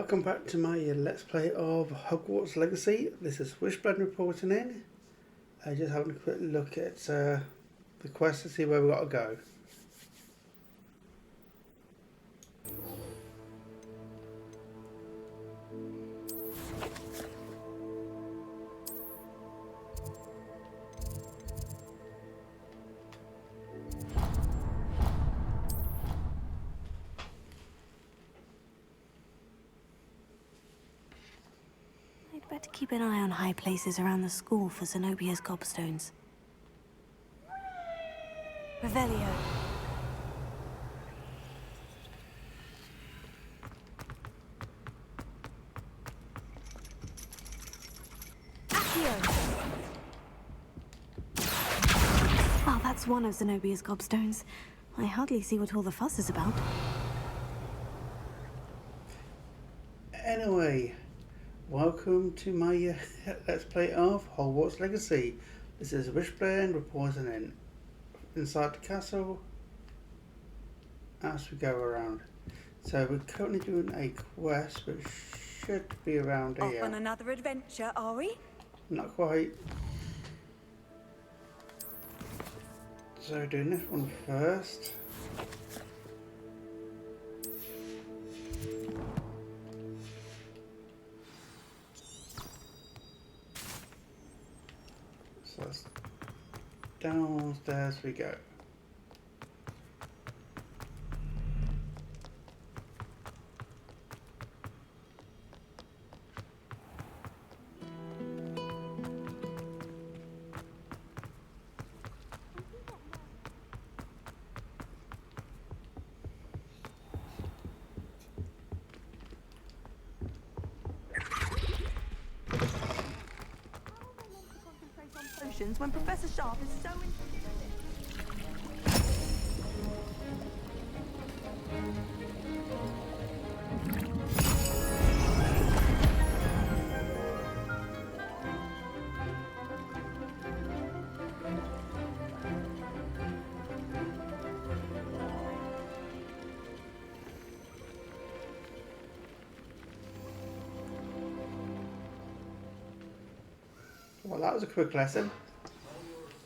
Welcome back to my Let's Play of Hogwarts Legacy. This is Wishblend reporting in. Just having a quick look at the quest to see where we've got to go. Better keep an eye on high places around the school for Zenobia's gobstones. Revelio. Accio. Oh, that's one of Zenobia's gobstones. I hardly see what all the fuss is about. Anyway, welcome to my Let's Play of Hogwarts Legacy. This is Wishblend reporting in inside the castle as we go around. So we're currently doing a quest which should be around here. Off on another adventure, are we? Not quite. So doing this one first. So that's downstairs we go. When Professor Sharp is so Well, that was a quick lesson.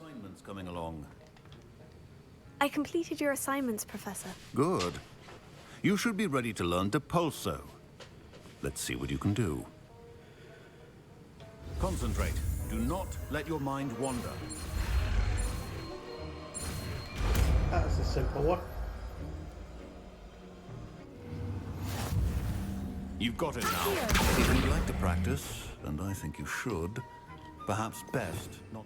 Assignments coming along. I completed your assignments, Professor. Good. You should be ready to learn to pulso. Let's see what you can do. Concentrate. Do not let your mind wander. That's a simple one. You've got it now. If you'd like to practice, and I think you should, perhaps best not.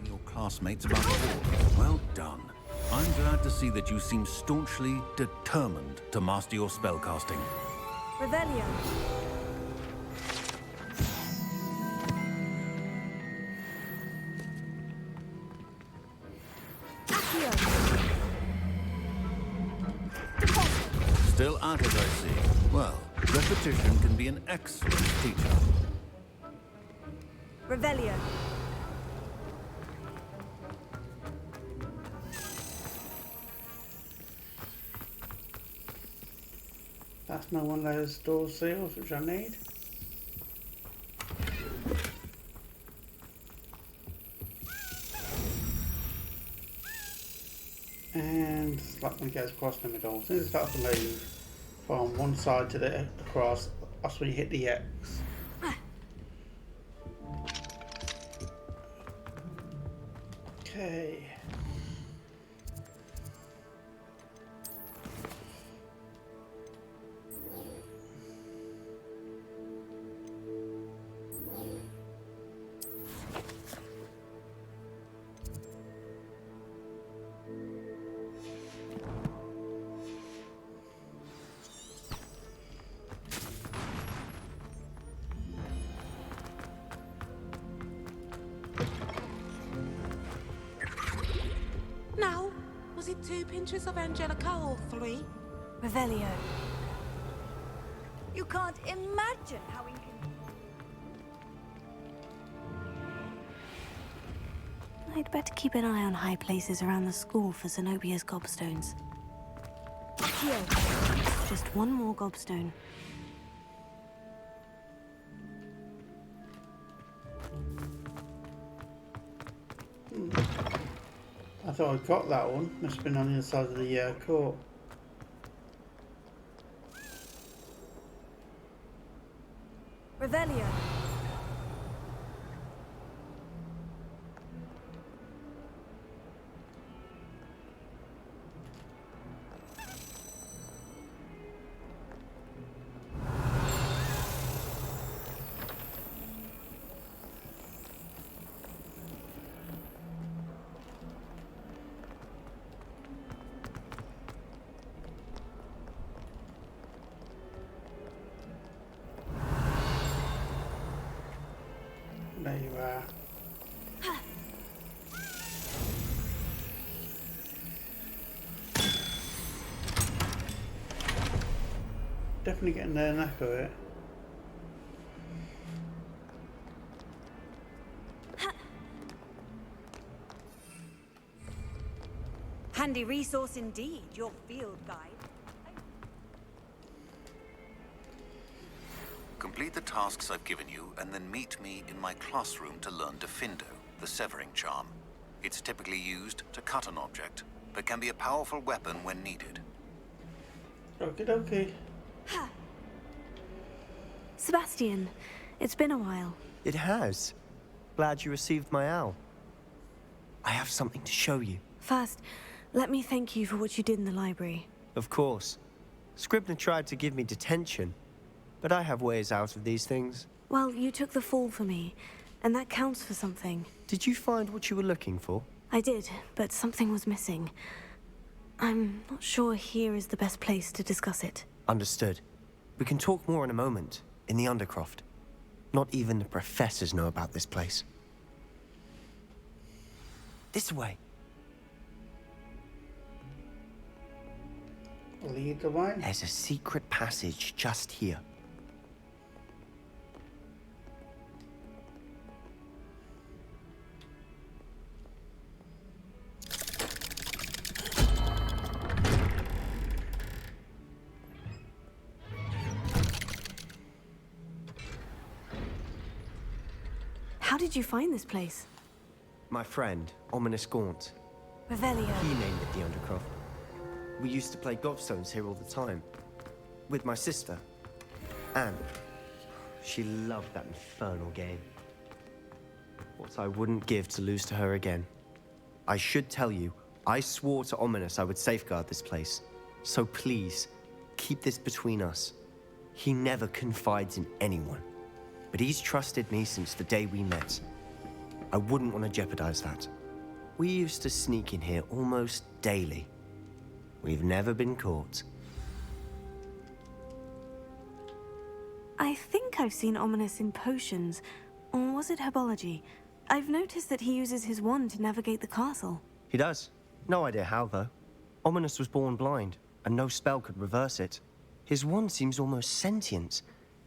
Your classmates about the war. Well done. I'm glad to see that you seem staunchly determined to master your spellcasting. Revelio. Still at it, I see. Well, repetition can be an excellent teacher. Revelio. That's not one of those door seals which I need. And it's like when it goes across the middle. As soon as it starts to move from one side to the across, that's when you hit the X. Okay. 2 pinches of Angelica or 3? Revelio. You can't imagine how inconvenient. I'd better keep an eye on high places around the school for Zenobia's gobstones. Just one more gobstone. I thought I got that one. Must have been on the other side of the court. Revelio. There you are. Definitely getting the knack of it. Handy resource indeed, your field guide. Complete the tasks I've given you, and then meet me in my classroom to learn Defindo, the severing charm. It's typically used to cut an object, but can be a powerful weapon when needed. Okie dokie. Sebastian, it's been a while. It has. Glad you received my owl. I have something to show you. First, let me thank you for what you did in the library. Of course. Scribner tried to give me detention, but I have ways out of these things. Well, you took the fall for me, and that counts for something. Did you find what you were looking for? I did, but something was missing. I'm not sure here is the best place to discuss it. Understood. We can talk more in a moment, in the Undercroft. Not even the professors know about this place. This way. Lead the way. There's a secret passage just here. How did you find this place? My friend, Ominous Gaunt. Revelio. He named it the Undercroft. We used to play gobstones here all the time. With my sister, Anne. She loved that infernal game. What I wouldn't give to lose to her again. I should tell you, I swore to Ominous I would safeguard this place. So please, keep this between us. He never confides in anyone. But he's trusted me since the day we met. I wouldn't want to jeopardize that. We used to sneak in here almost daily. We've never been caught. I think I've seen Ominous in potions. Or was it herbology? I've noticed that he uses his wand to navigate the castle. He does. No idea how, though. Ominous was born blind, and no spell could reverse it. His wand seems almost sentient.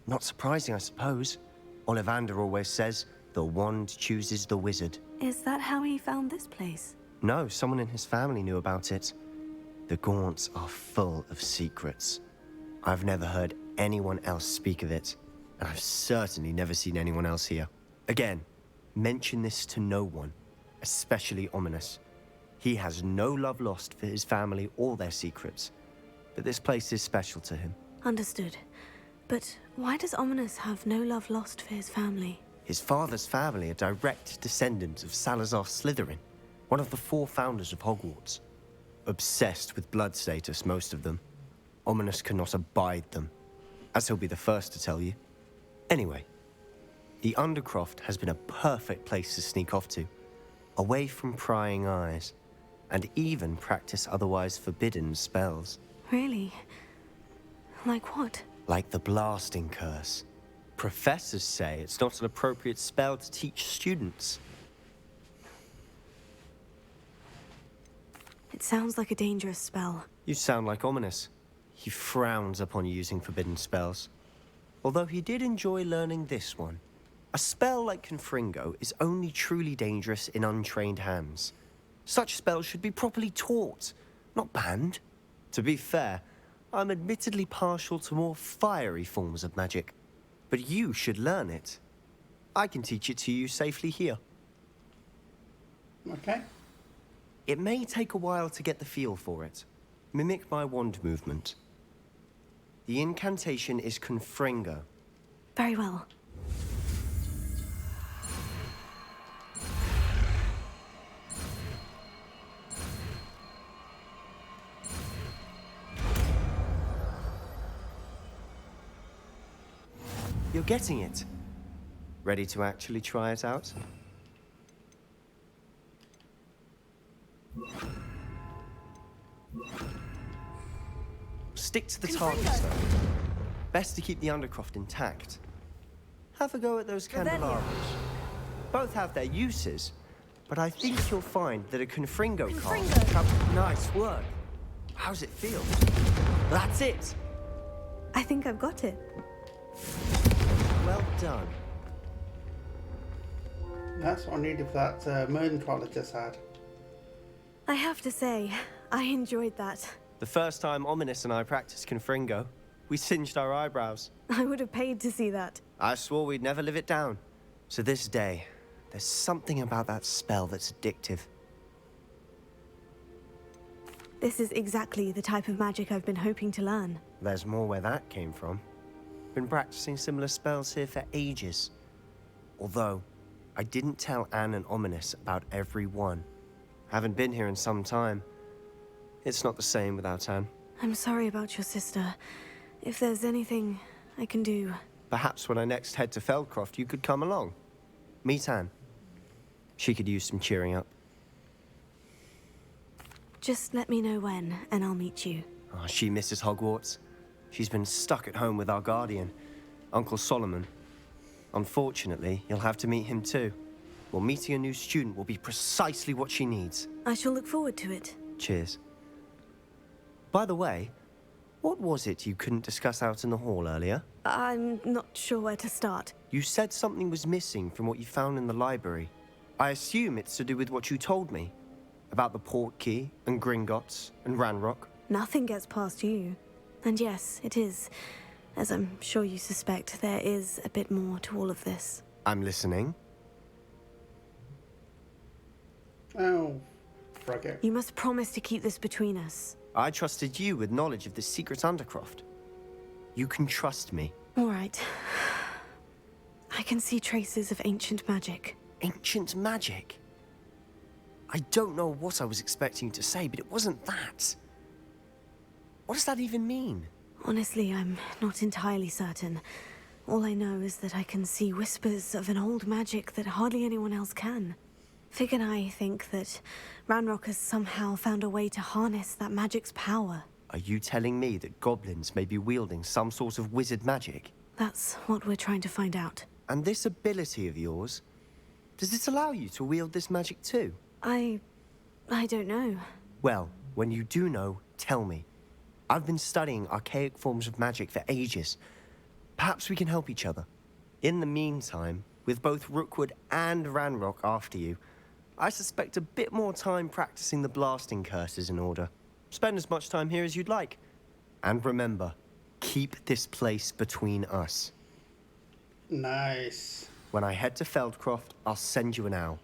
Not surprising, I suppose. Ollivander always says, the wand chooses the wizard. Is that how he found this place? No, someone in his family knew about it. The Gaunts are full of secrets. I've never heard anyone else speak of it, and I've certainly never seen anyone else here. Again, mention this to no one, especially Ominous. He has no love lost for his family or their secrets, but this place is special to him. Understood. But why does Ominous have no love lost for his family? His father's family are direct descendants of Salazar Slytherin, one of the 4 founders of Hogwarts. Obsessed with blood status, most of them. Ominous cannot abide them, as he'll be the first to tell you. Anyway, the Undercroft has been a perfect place to sneak off to, away from prying eyes, and even practice otherwise forbidden spells. Really? Like what? Like the blasting curse. Professors say it's not an appropriate spell to teach students. It sounds like a dangerous spell. You sound like Ominous. He frowns upon using forbidden spells. Although he did enjoy learning this one. A spell like Confringo is only truly dangerous in untrained hands. Such spells should be properly taught, not banned. To be fair, I'm admittedly partial to more fiery forms of magic. But you should learn it. I can teach it to you safely here. Okay. It may take a while to get the feel for it. Mimic my wand movement. The incantation is Confringo. Very well. You're getting it. Ready to actually try it out? Stick to the target, though. Best to keep the undercroft intact. Have a go at those candelabras. Both have their uses, but I think you'll find that a Confringo card... Nice work. How's it feel? That's it. I think I've got it. Well done. That's what I needed for that moon call I just had. I have to say, I enjoyed that. The first time Ominous and I practiced Confringo, we singed our eyebrows. I would have paid to see that. I swore we'd never live it down. To this day, there's something about that spell that's addictive. This is exactly the type of magic I've been hoping to learn. There's more where that came from. Been practicing similar spells here for ages. Although, I didn't tell Anne and Ominous about every one. Haven't been here in some time. It's not the same without Anne. I'm sorry about your sister. If there's anything I can do... Perhaps when I next head to Feldcroft, you could come along. Meet Anne. She could use some cheering up. Just let me know when, and I'll meet you. Oh, she misses Hogwarts. She's been stuck at home with our guardian, Uncle Solomon. Unfortunately, you'll have to meet him too. Well, meeting a new student will be precisely what she needs. I shall look forward to it. Cheers. By the way, what was it you couldn't discuss out in the hall earlier? I'm not sure where to start. You said something was missing from what you found in the library. I assume it's to do with what you told me. About the port key, and Gringotts, and Ranrock. Nothing gets past you. And yes, it is. As I'm sure you suspect, there is a bit more to all of this. I'm listening. Oh, frag it. You must promise to keep this between us. I trusted you with knowledge of the secret undercroft. You can trust me. All right. I can see traces of ancient magic. Ancient magic? I don't know what I was expecting you to say, but it wasn't that. What does that even mean? Honestly, I'm not entirely certain. All I know is that I can see whispers of an old magic that hardly anyone else can. Fig and I think that Ranrock has somehow found a way to harness that magic's power. Are you telling me that goblins may be wielding some sort of wizard magic? That's what we're trying to find out. And this ability of yours, does it allow you to wield this magic too? I don't know. Well, when you do know, tell me. I've been studying archaic forms of magic for ages. Perhaps we can help each other. In the meantime, with both Rookwood and Ranrock after you, I suspect a bit more time practicing the blasting curses in order. Spend as much time here as you'd like. And remember, keep this place between us. Nice. When I head to Feldcroft, I'll send you an owl.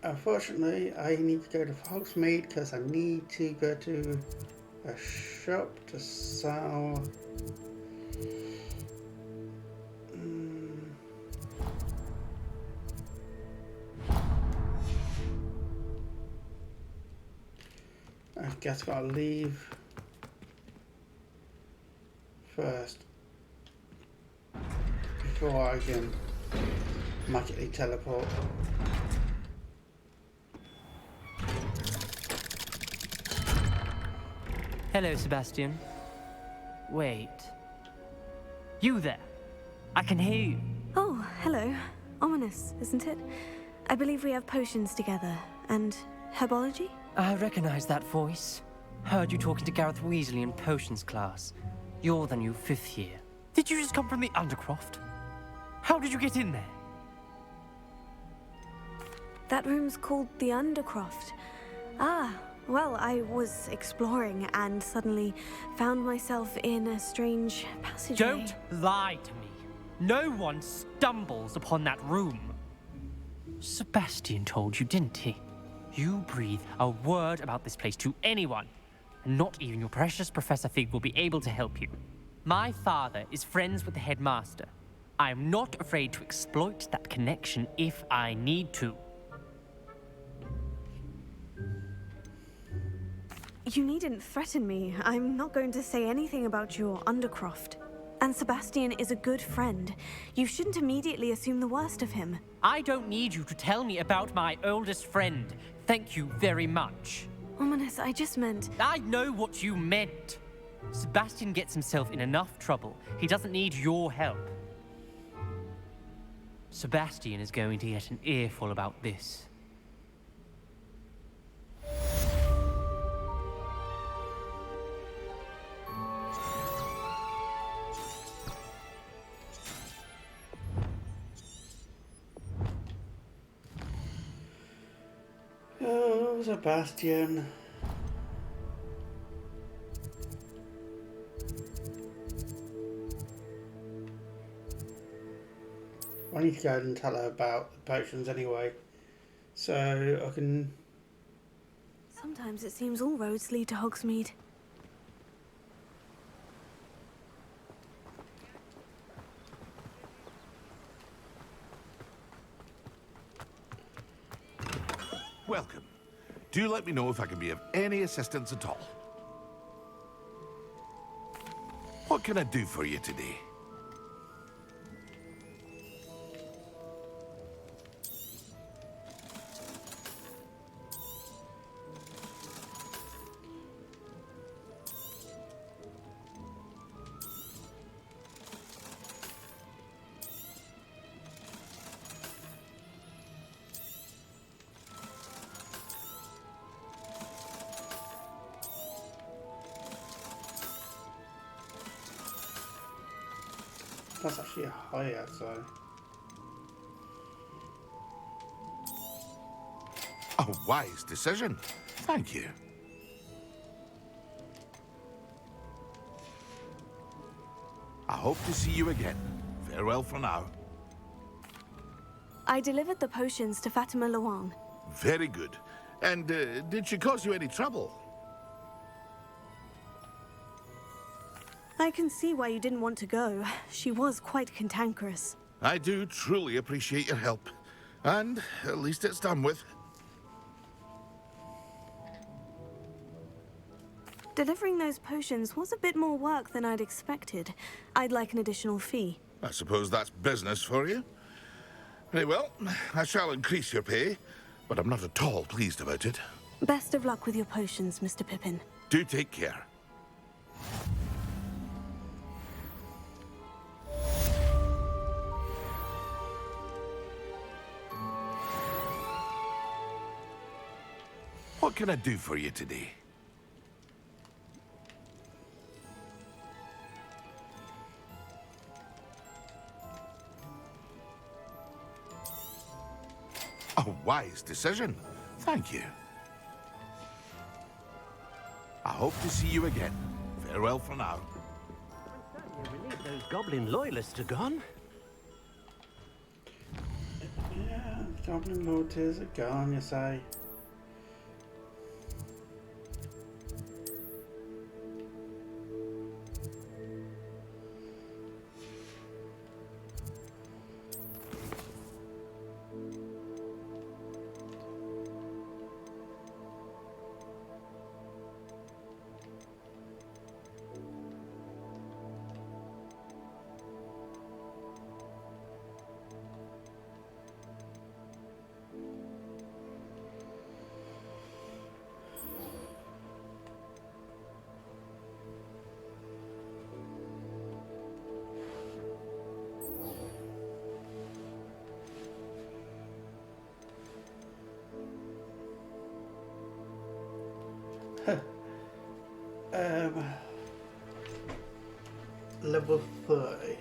Unfortunately, I need to go to Hogsmeade because I need to go to a shop to sell... I guess I gotta leave first before I can magically teleport. Hello, Sebastian. Wait. You there? I can hear you. Oh, hello. Ominous, isn't it? I believe we have potions together, And herbology? I recognize that voice. Heard you talking to Gareth Weasley in potions class. You're the new 5th year. Did you just come from the Undercroft? How did you get in there? That room's called the Undercroft. Ah, well, I was exploring and suddenly found myself in a strange passageway. Don't lie to me. No one stumbles upon that room. Sebastian told you, didn't he? You breathe a word about this place to anyone, and not even your precious Professor Fig will be able to help you. My father is friends with the headmaster. I am not afraid to exploit that connection if I need to. You needn't threaten me. I'm not going to say anything about your Undercroft. And Sebastian is a good friend. You shouldn't immediately assume the worst of him. I don't need you to tell me about my oldest friend. Thank you very much. Ominous, I just meant... I know what you meant. Sebastian gets himself in enough trouble. He doesn't need your help. Sebastian is going to get an earful about this. Oh, Sebastian. I need to go and tell her about the potions anyway, so I can... Sometimes it seems all roads lead to Hogsmeade. Welcome. Do let me know if I can be of any assistance at all. What can I do for you today? That's actually a high outside. A wise decision. Thank you. I hope to see you again. Farewell for now. I delivered the potions to Fatima Luang. Very good. And did she cause you any trouble? I can see why you didn't want to go. She was quite cantankerous. I do truly appreciate your help. And at least it's done with. Delivering those potions was a bit more work than I'd expected. I'd like an additional fee. I suppose that's business for you. Very well, I shall increase your pay, but I'm not at all pleased about it. Best of luck with your potions, Mr. Pippin. Do take care. What can I do for you today? A wise decision. Thank you. I hope to see you again. Farewell for now. I'm certainly relieved those goblin loyalists are gone. Yeah, goblin mortars are gone, you say. Level 30.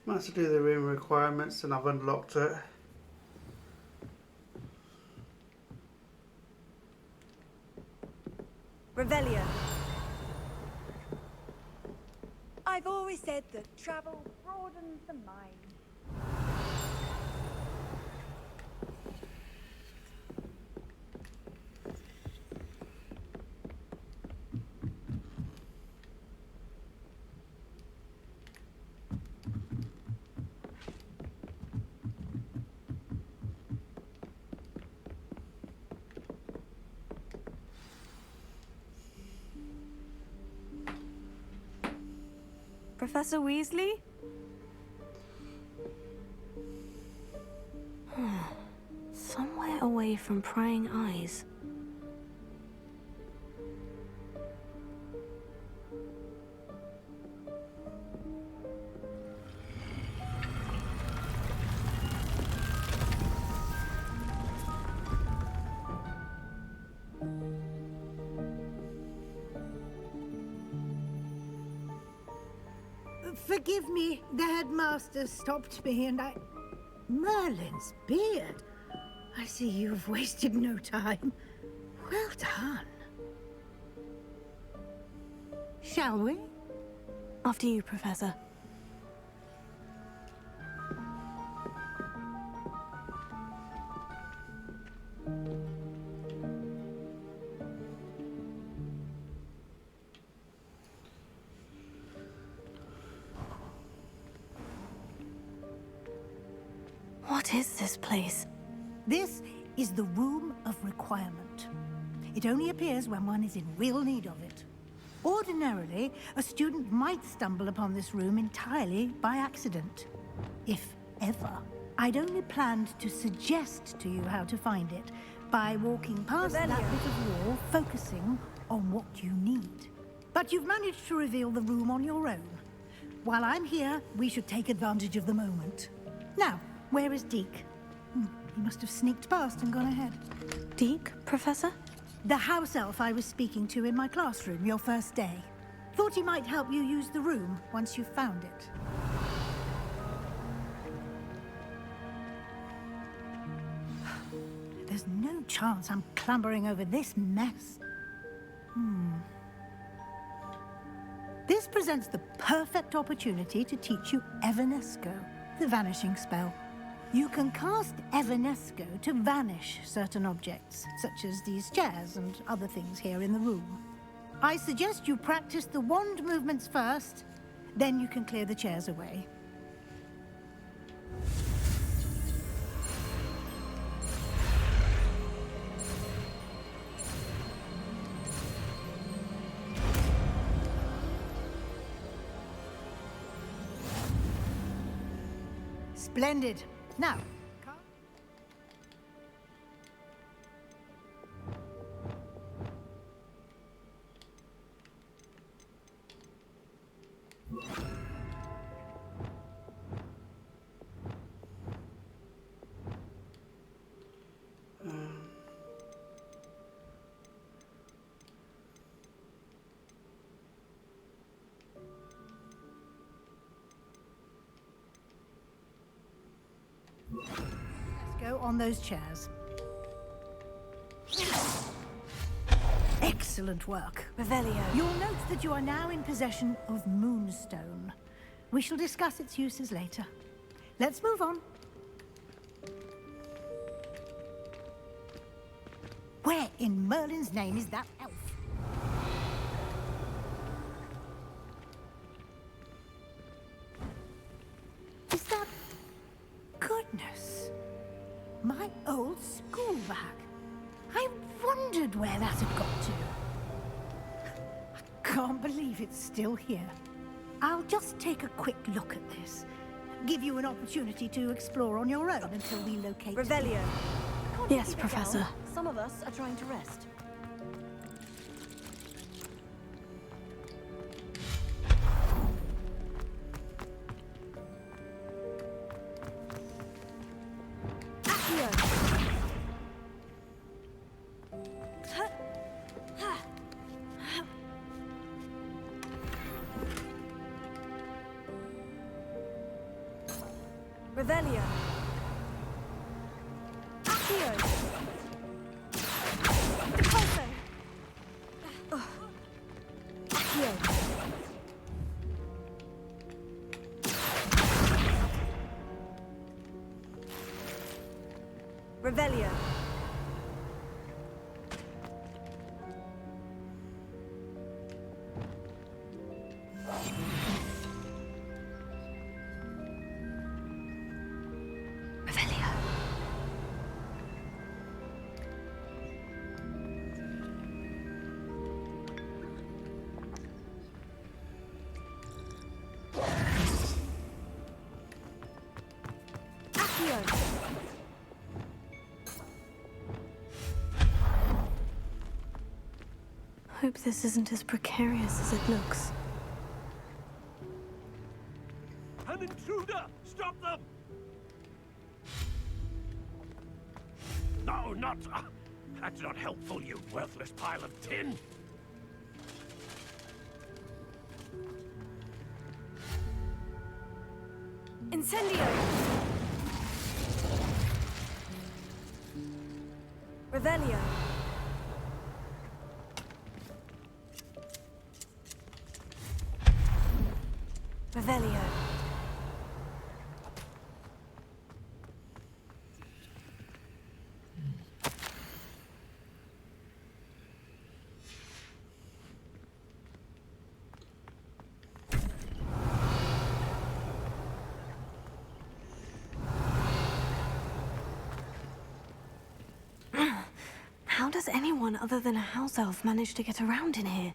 Managed to do the room requirements and I've unlocked it. Revelio. I've always said that travel broadens the mind. Professor Weasley? Somewhere away from prying eyes. Forgive me, the headmaster stopped me and I... Merlin's beard. I see you've wasted no time. Well done. Shall we? After you, Professor. What is this place? This is the Room of Requirement. It only appears when one is in real need of it. Ordinarily, a student might stumble upon this room entirely by accident. If ever. I'd only planned to suggest to you how to find it by walking past that bit of wall, focusing on what you need. But you've managed to reveal the room on your own. While I'm here, we should take advantage of the moment. Now, where is Deke? He must have sneaked past and gone ahead. Deke, Professor? The house elf I was speaking to in my classroom your first day. Thought he might help you use the room once you found it. There's no chance I'm clambering over this mess. This presents the perfect opportunity to teach you Evanesco, the vanishing spell. You can cast Evanesco to vanish certain objects, such as these chairs and other things here in the room. I suggest you practice the wand movements first, then you can clear the chairs away. Splendid. Now, go on those chairs. Excellent work. Revelio. You'll note that you are now in possession of Moonstone. We shall discuss its uses later. Let's move on. Where in Merlin's name is that elf? Is that... Goodness. My old school bag. I wondered where that had got to. I can't believe it's still here. I'll just take a quick look at this. give you an opportunity to explore on your own until we locate... Revelio. Yes, Professor. Some of us are trying to rest. Revelio. Accio. Repulso. Accio. Revelio. Hope this isn't as precarious as it looks. An intruder! Stop them! No, not... that's not helpful, you worthless pile of tin! Incendio. Revelio. Revelio. How does anyone other than a house elf manage to get around in here?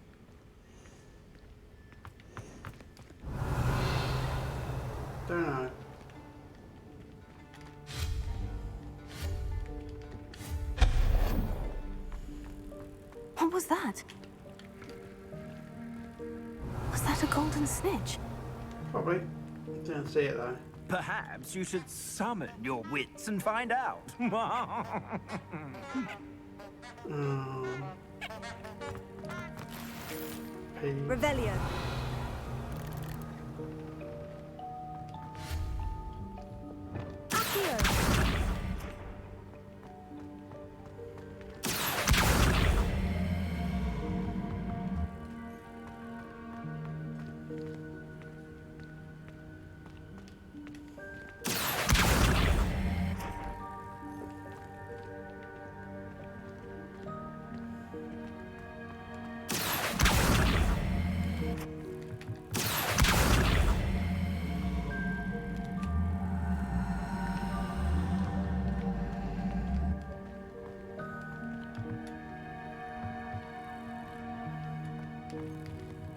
Don't know. What was that? Was that a golden snitch? Probably. Didn't see it though. Perhaps you should summon your wits and find out. Revelio.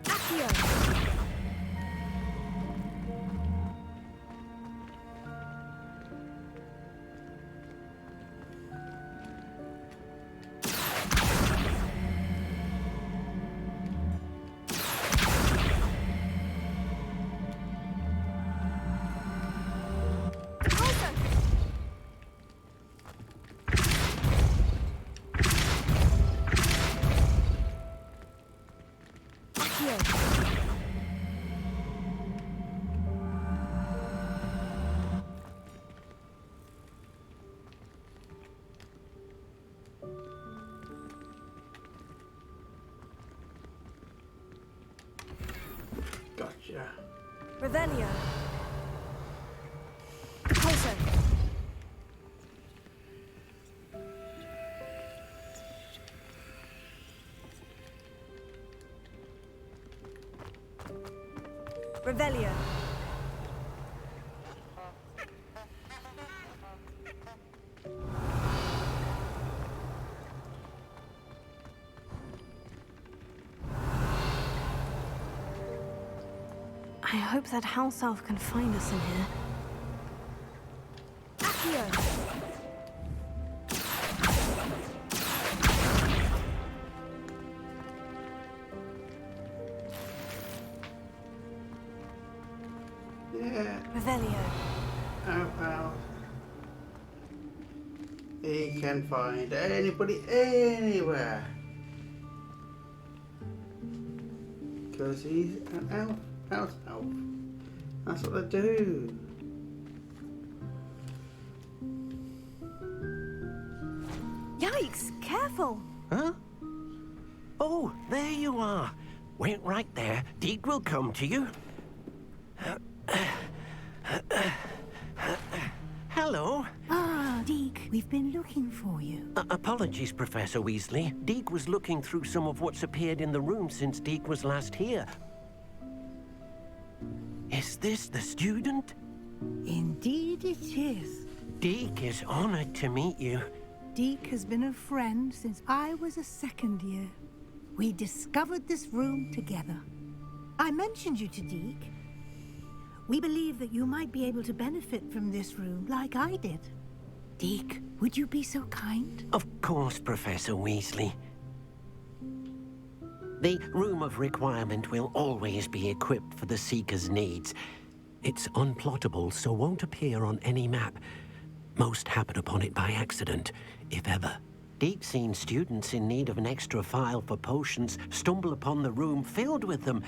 Accio. Gotcha. Revelio. Repulso. Revelio. I hope that house elf can find us in here. Leo. Ow. He can find anybody anywhere. Because he's an elf. House elf. That's what they do. Yikes! Careful! Huh? Oh, there you are. Wait right there. Deke will come to you. Hello. Ah, Deke, we've been looking for you. Apologies, Professor Weasley. Deke was looking through some of what's appeared in the room since Deke was last here. Is this the student? Indeed it is. Deke is honored to meet you. Deke has been a friend since I was a second year. We discovered this room together. I mentioned you to Deke. We believe that you might be able to benefit from this room like I did. Deke, would you be so kind? Of course, Professor Weasley. The Room of Requirement will always be equipped for the Seeker's needs. It's unplottable, so won't appear on any map. Most happen upon it by accident, if ever. Deke's seen students in need of an extra file for potions stumble upon the room filled with them.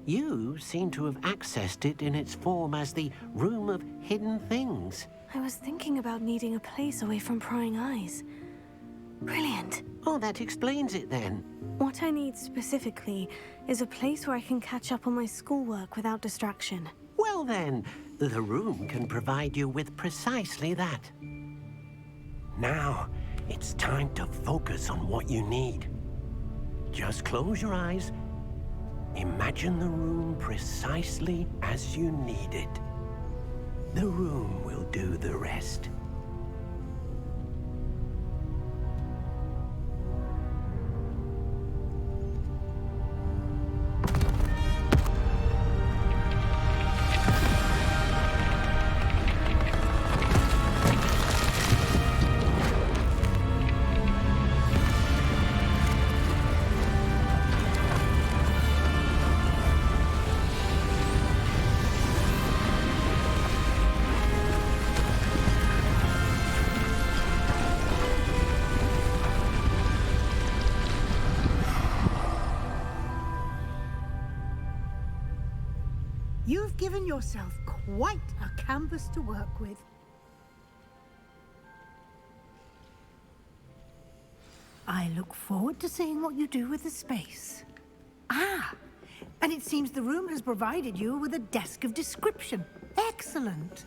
You seem to have accessed it in its form as the Room of Hidden Things. I was thinking about needing a place away from prying eyes. Brilliant. Oh, that explains it then. What I need specifically is a place where I can catch up on my schoolwork without distraction. Well then, the room can provide you with precisely that. Now, it's time to focus on what you need. Just close your eyes. Imagine the room precisely as you need it. The room will do the rest. You've given yourself quite a canvas to work with. I look forward to seeing what you do with the space. Ah, and it seems the room has provided you with a desk of description. Excellent.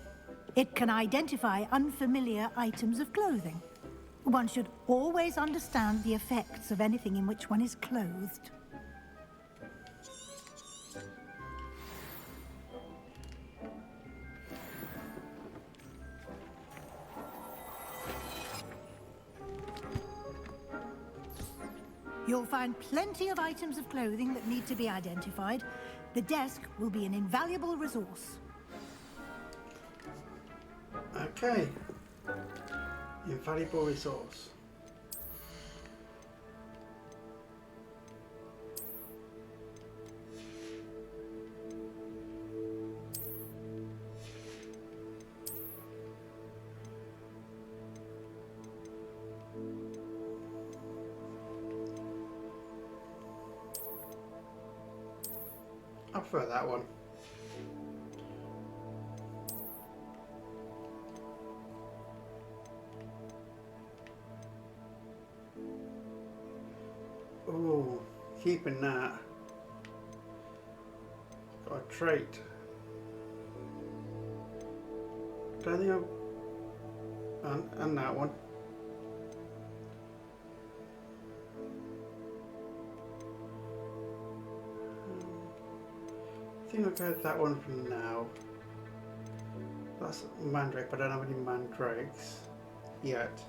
It can identify unfamiliar items of clothing. One should always understand the effects of anything in which one is clothed. You'll find plenty of items of clothing that need to be identified. The desk will be an invaluable resource. Okay. Invaluable resource. I prefer that one. Oh, keeping that. Got a trait. Don't think and that one. I think I'll go with that one for now. That's Mandrake, but I don't have any Mandrakes yet.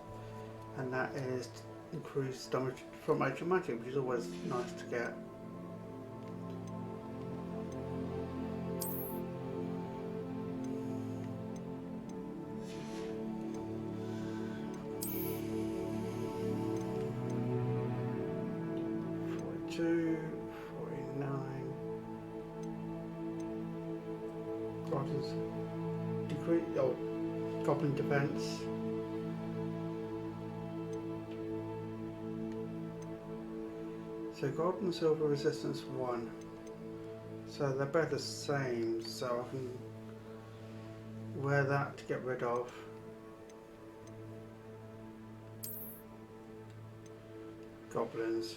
And that is increased damage from Ancient Magic, which is always nice to get. goblin defense. So gold and silver resistance 1. So they're both the same, so I can wear that to get rid of goblins.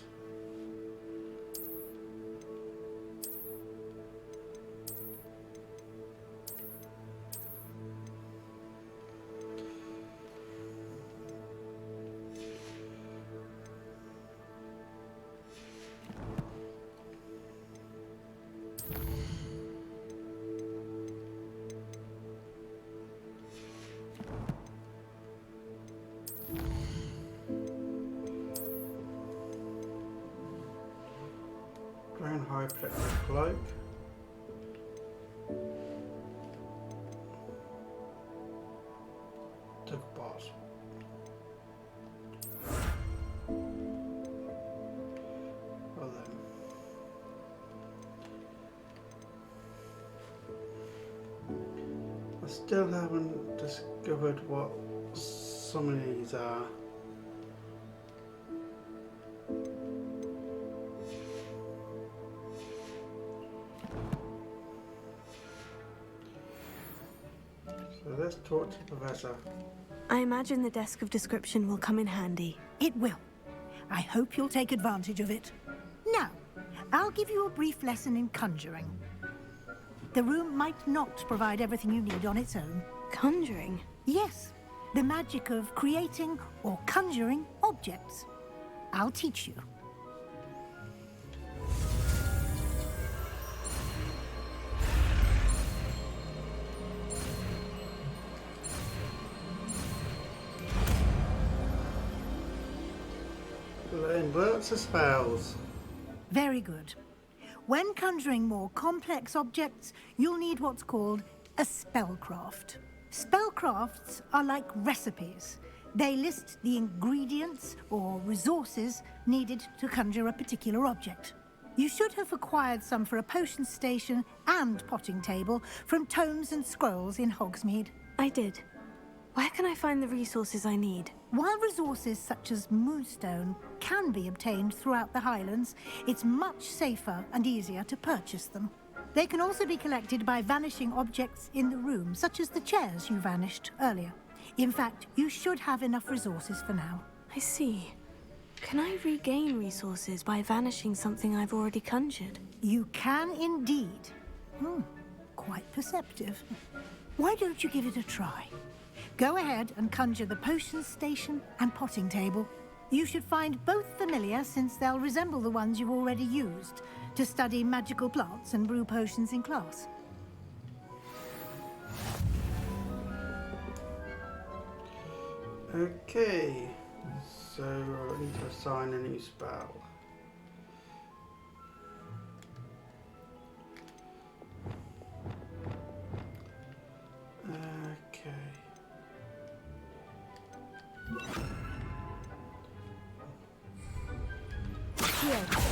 Brown high protective cloak. Took a boss. Well then. I still haven't discovered what some of these are. So let's talk to the professor. I imagine the desk of description will come in handy. It will. I hope you'll take advantage of it. Now, I'll give you a brief lesson in conjuring. The room might not provide everything you need on its own. Conjuring? Yes, the magic of creating or conjuring objects. I'll teach you. Invert the spells. Very good. When conjuring more complex objects, you'll need what's called a spellcraft. Spellcrafts are like recipes. They list the ingredients or resources needed to conjure a particular object. You should have acquired some for a potion station and potting table from tomes and scrolls in Hogsmeade. I did. Where can I find the resources I need? While resources such as moonstone can be obtained throughout the Highlands, it's much safer and easier to purchase them. They can also be collected by vanishing objects in the room, such as the chairs you vanished earlier. In fact, you should have enough resources for now. I see. Can I regain resources by vanishing something I've already conjured? You can indeed. Quite perceptive. Why don't you give it a try? Go ahead and conjure the potion station and potting table. You should find both familiar, since they'll resemble the ones you've already used to study magical plants and brew potions in class. Okay, so I need to assign a new spell. Okay. Yes.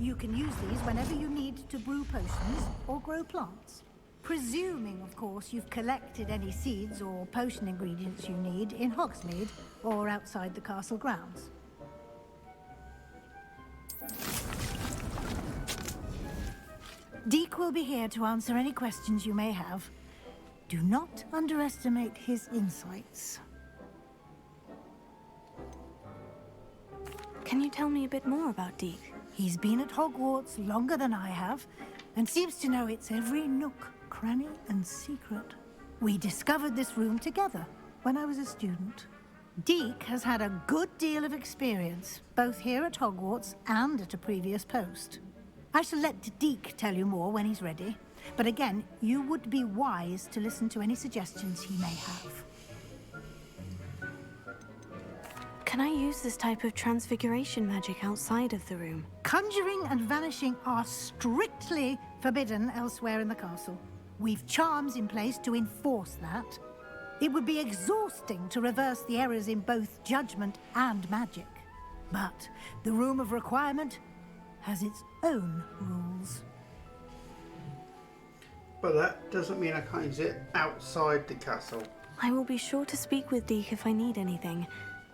You can use these whenever you need to brew potions or grow plants. Presuming, of course, you've collected any seeds or potion ingredients you need in Hogsmeade or outside the castle grounds. Deke will be here to answer any questions you may have. Do not underestimate his insights. Can you tell me a bit more about Deke? He's been at Hogwarts longer than I have, and seems to know its every nook, cranny, and secret. We discovered this room together when I was a student. Deke has had a good deal of experience, both here at Hogwarts and at a previous post. I shall let Deke tell you more when he's ready, but again, you would be wise to listen to any suggestions he may have. Can I use this type of transfiguration magic outside of the room? Conjuring and vanishing are strictly forbidden elsewhere in the castle. We've charms in place to enforce that. It would be exhausting to reverse the errors in both judgment and magic. But the Room of Requirement has its own rules. But that doesn't mean I can't use it outside the castle. I will be sure to speak with Deke if I need anything.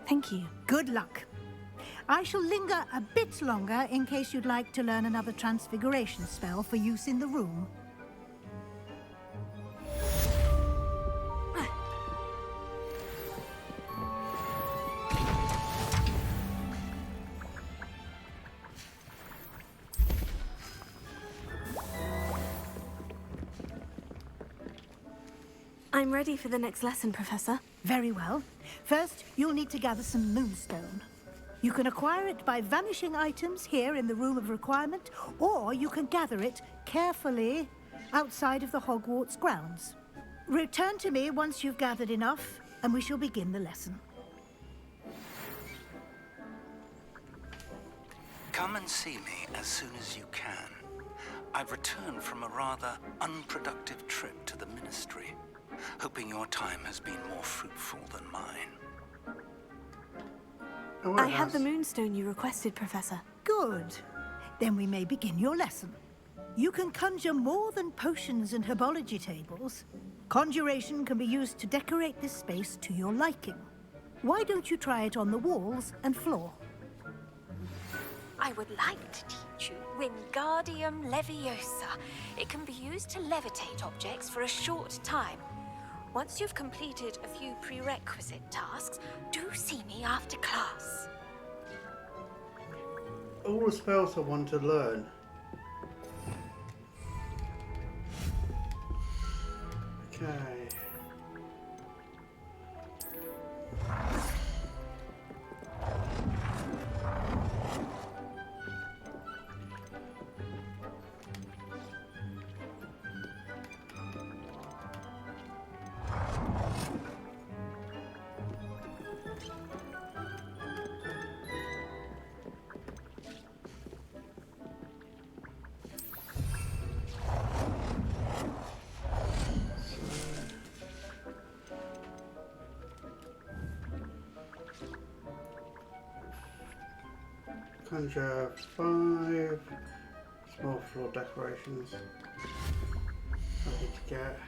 Thank you. Good luck. I shall linger a bit longer in case you'd like to learn another transfiguration spell for use in the room. I'm ready for the next lesson, Professor. Very well. First, you'll need to gather some moonstone. You can acquire it by vanishing items here in the Room of Requirement, or you can gather it carefully outside of the Hogwarts grounds. Return to me once you've gathered enough, and we shall begin the lesson. Come and see me as soon as you can. I've returned from a rather unproductive trip to the Ministry, hoping your time has been more fruitful than mine. Oh, I have the moonstone you requested, Professor. Good. Then we may begin your lesson. You can conjure more than potions and herbology tables. Conjuration can be used to decorate this space to your liking. Why don't you try it on the walls and floor? I would like to teach you Wingardium Leviosa. It can be used to levitate objects for a short time. Once you've completed a few prerequisite tasks, do see me after class. All the spells I want to learn. Okay. Conjure 5 small floor decorations. I need to get.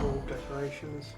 Wall decorations.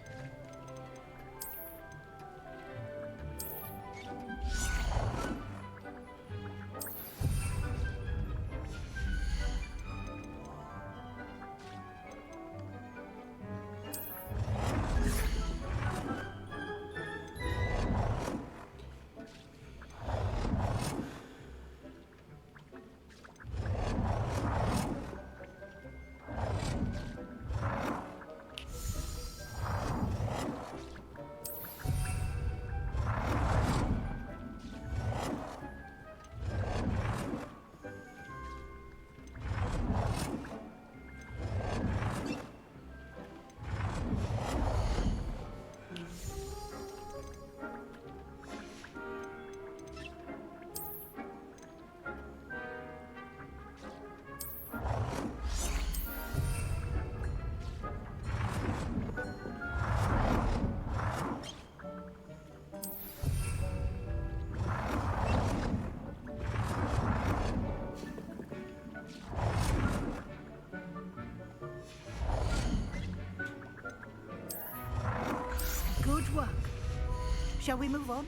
Shall we move on?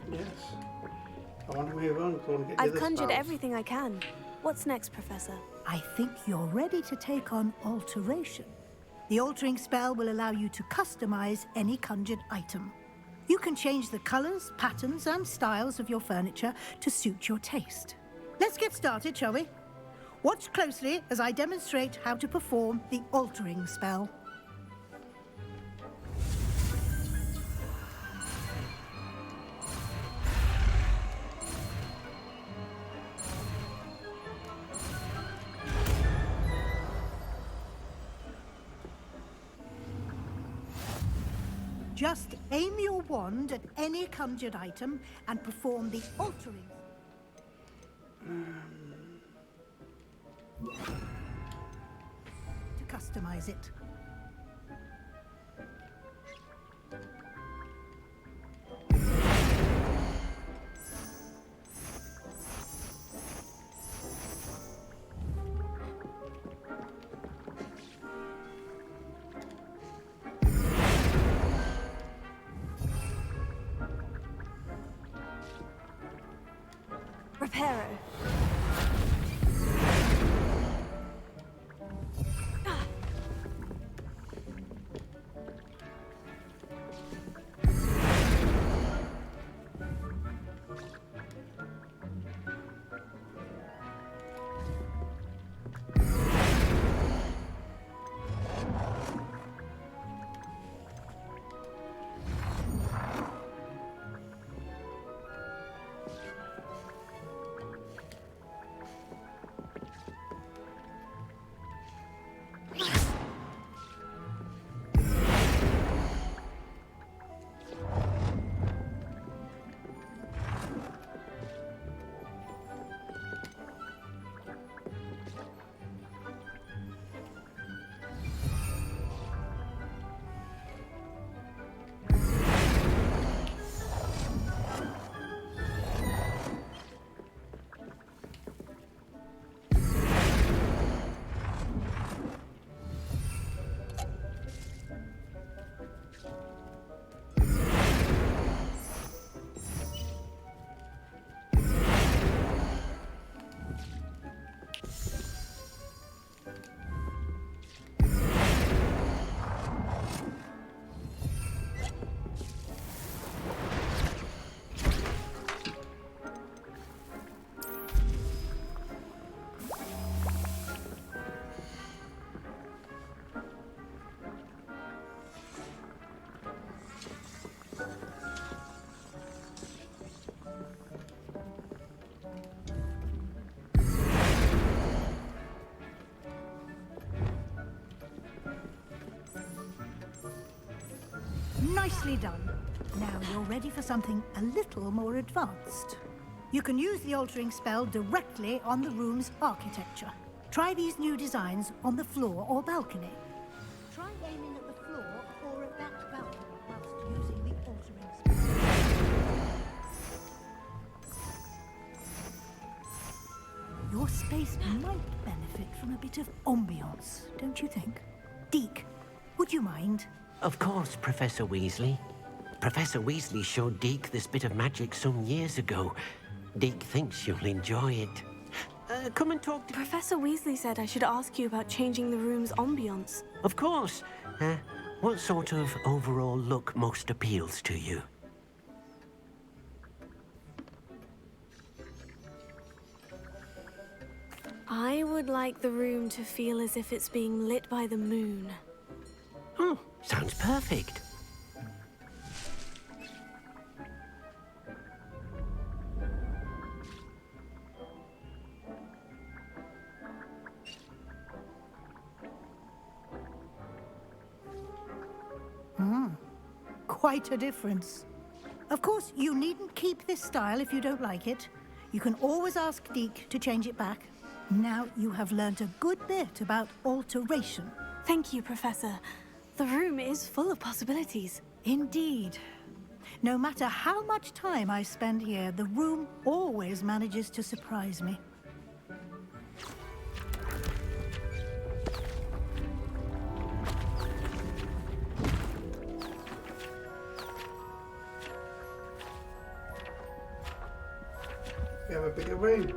Yes. I want to move on. I want to get the I've other conjured spells. everything I can. What's next, Professor? I think you're ready to take on alteration. The altering spell will allow you to customize any conjured item. You can change the colors, patterns, and styles of your furniture to suit your taste. Let's get started, shall we? Watch closely as I demonstrate how to perform the altering spell. Just aim your wand at any conjured item and perform the altering. To customize it. Reparo. Nicely done. Now you're ready for something a little more advanced. You can use the altering spell directly on the room's architecture. Try these new designs on the floor or balcony. Try aiming at the floor or at that balcony whilst using the altering spell. Your space might benefit from a bit of ambiance, don't you think? Deke, would you mind? Of course, Professor Weasley. Professor Weasley showed Deke this bit of magic some years ago. Deke thinks you'll enjoy it. Come and talk to... Professor Weasley said I should ask you about changing the room's ambience. Of course. What sort of overall look most appeals to you? I would like the room to feel as if it's being lit by the moon. Oh, sounds perfect. Quite a difference. Of course, you needn't keep this style if you don't like it. You can always ask Deke to change it back. Now you have learnt a good bit about alteration. Thank you, Professor. The room is full of possibilities. Indeed. No matter how much time I spend here, the room always manages to surprise me. We have a bigger room.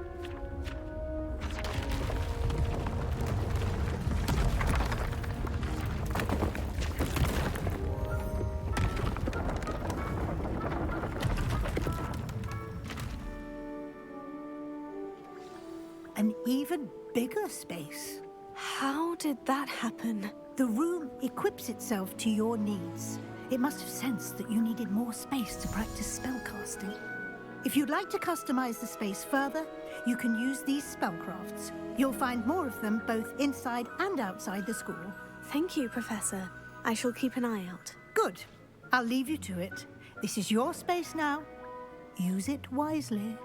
An even bigger space. How did that happen? The room equips itself to your needs. It must have sensed that you needed more space to practice spellcasting. If you'd like to customize the space further, you can use these spellcrafts. You'll find more of them both inside and outside the school. Thank you, Professor. I shall keep an eye out. Good. I'll leave you to it. This is your space now. Use it wisely.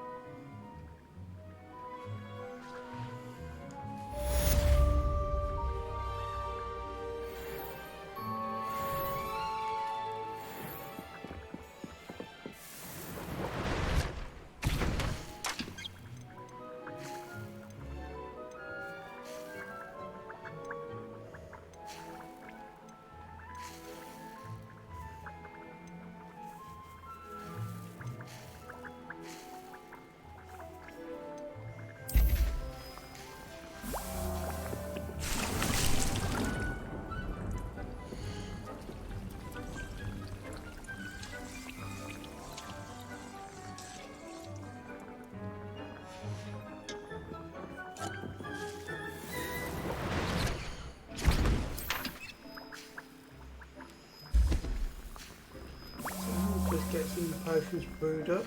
Just get some potions brewed up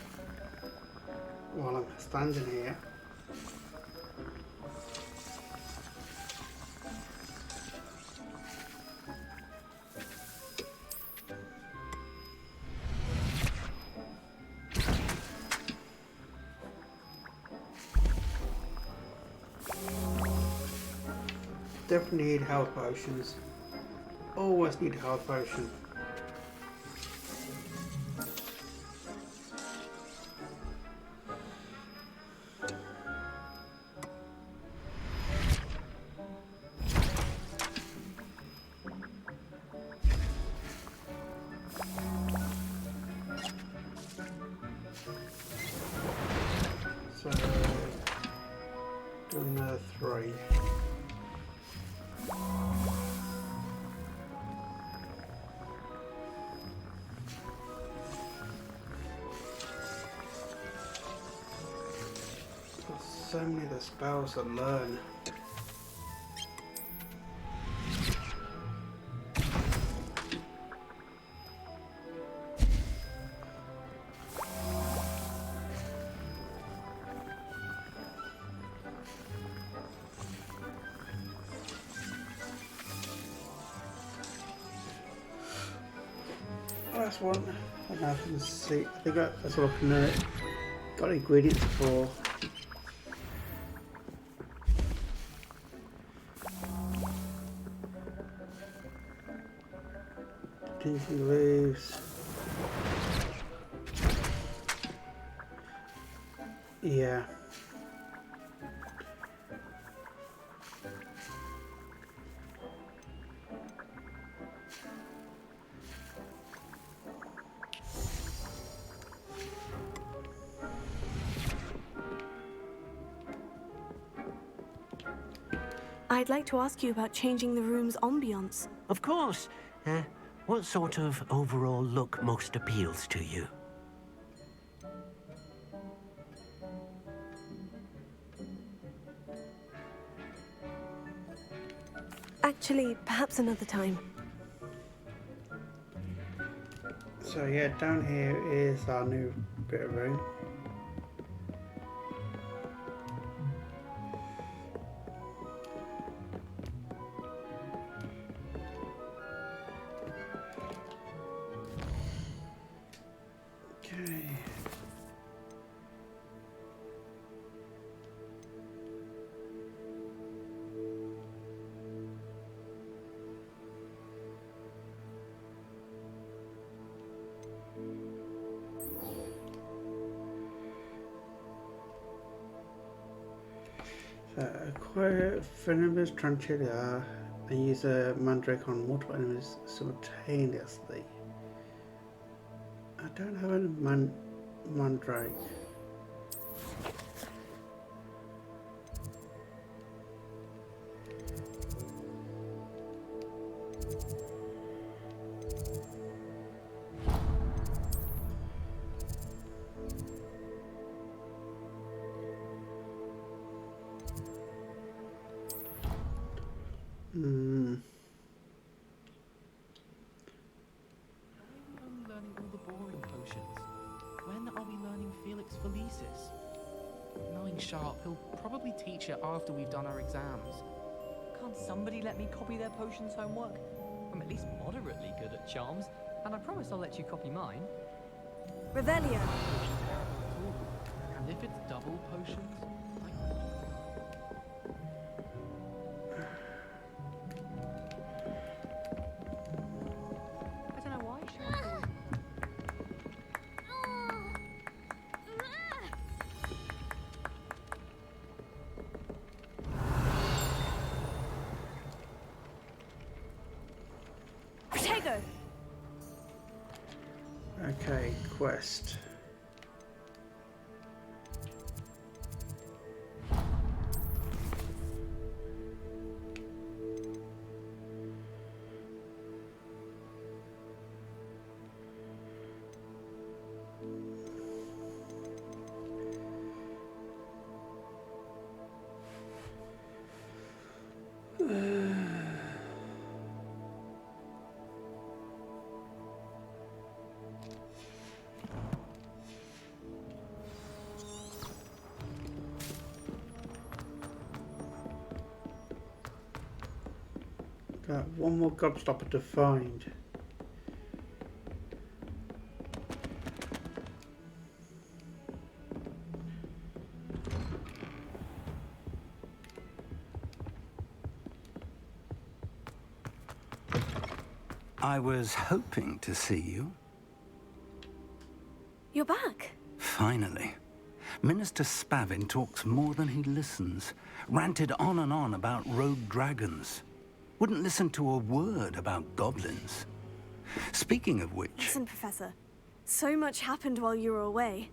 while I'm standing here. Definitely need health potions. Always need a health potion. So, do another 3. So many of the spells to learn. Last one, and I can see. I think that's all I can know. Got ingredients for. Tinsy leaves. Yeah. I'd like to ask you about changing the room's ambiance. Of course. What sort of overall look most appeals to you? Actually, perhaps another time. So yeah, down here is our new bit of room. Okay. Acquire venomous tarantula and use a mandrake on multiple enemies simultaneously. I don't have a mandrake. learning all the boring potions? When are we learning Felix Felicis? Knowing Sharp, he'll probably teach it after we've done our exams. Can't somebody let me copy their potions homework? I'm at least moderately good at charms, and I promise I'll let you copy mine. Revelio. And if it's double potions, I don't know why Sharp always... Protego! Okay, quest. Got one more gobstopper to find. I was hoping to see you. You're back. Finally. Minister Spavin talks more than he listens. Ranted on and on about rogue dragons. Wouldn't listen to a word about goblins. Speaking of which... Listen, Professor. So much happened while you were away.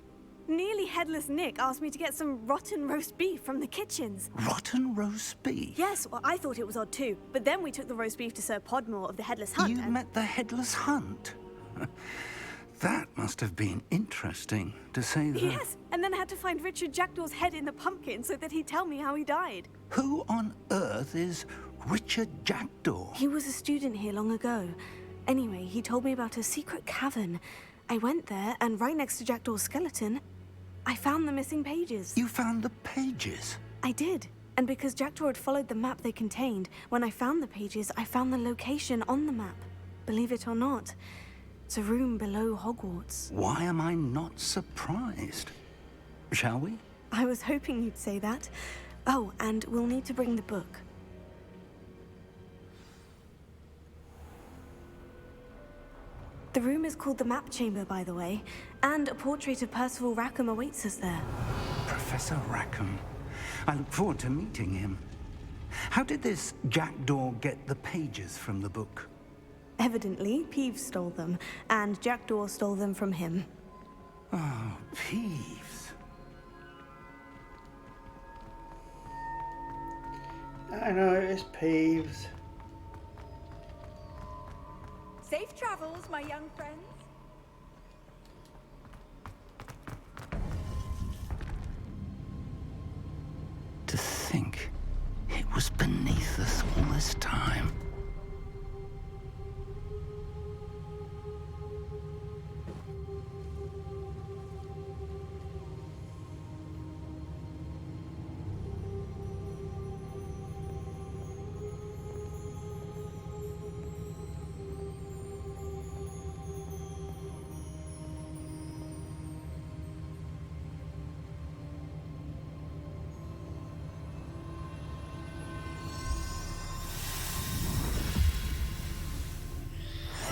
Nearly Headless Nick asked me to get some rotten roast beef from the kitchens. Rotten roast beef? Yes, well, I thought it was odd too. But then we took the roast beef to Sir Podmore of the Headless Hunt. You met the Headless Hunt? That must have been interesting, to say the... Yes, and then I had to find Richard Jackdaw's head in the pumpkin so that he'd tell me how he died. Who on earth is Richard Jackdaw? He was a student here long ago. Anyway, he told me about a secret cavern. I went there, and right next to Jackdaw's skeleton, I found the missing pages. You found the pages? I did. And because Jackdaw had followed the map they contained, when I found the pages, I found the location on the map. Believe it or not, it's a room below Hogwarts. Why am I not surprised? Shall we? I was hoping you'd say that. Oh, and we'll need to bring the book. The room is called the Map Chamber, by the way, and a portrait of Percival Rackham awaits us there. Professor Rackham. I look forward to meeting him. How did this Jackdaw get the pages from the book? Evidently, Peeves stole them, and Jackdaw stole them from him. Oh, Peeves. I know, it's Peeves. Safe travels, my young friends. To think it was beneath us all this time.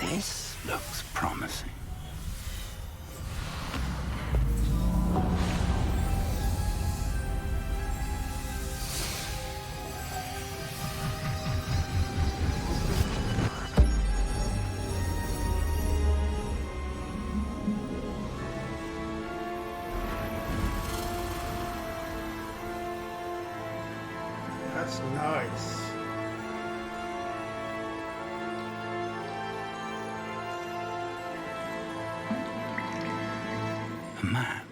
This looks promising. That's nice. A map.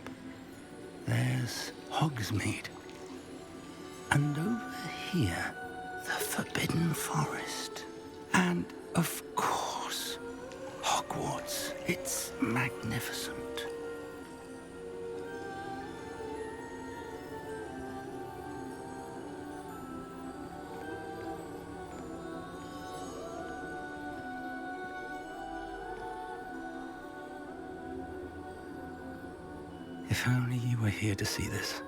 There's Hogsmeade. And over here, the Forbidden Forest. And, of course, Hogwarts. It's magnificent. If only you were here to see this.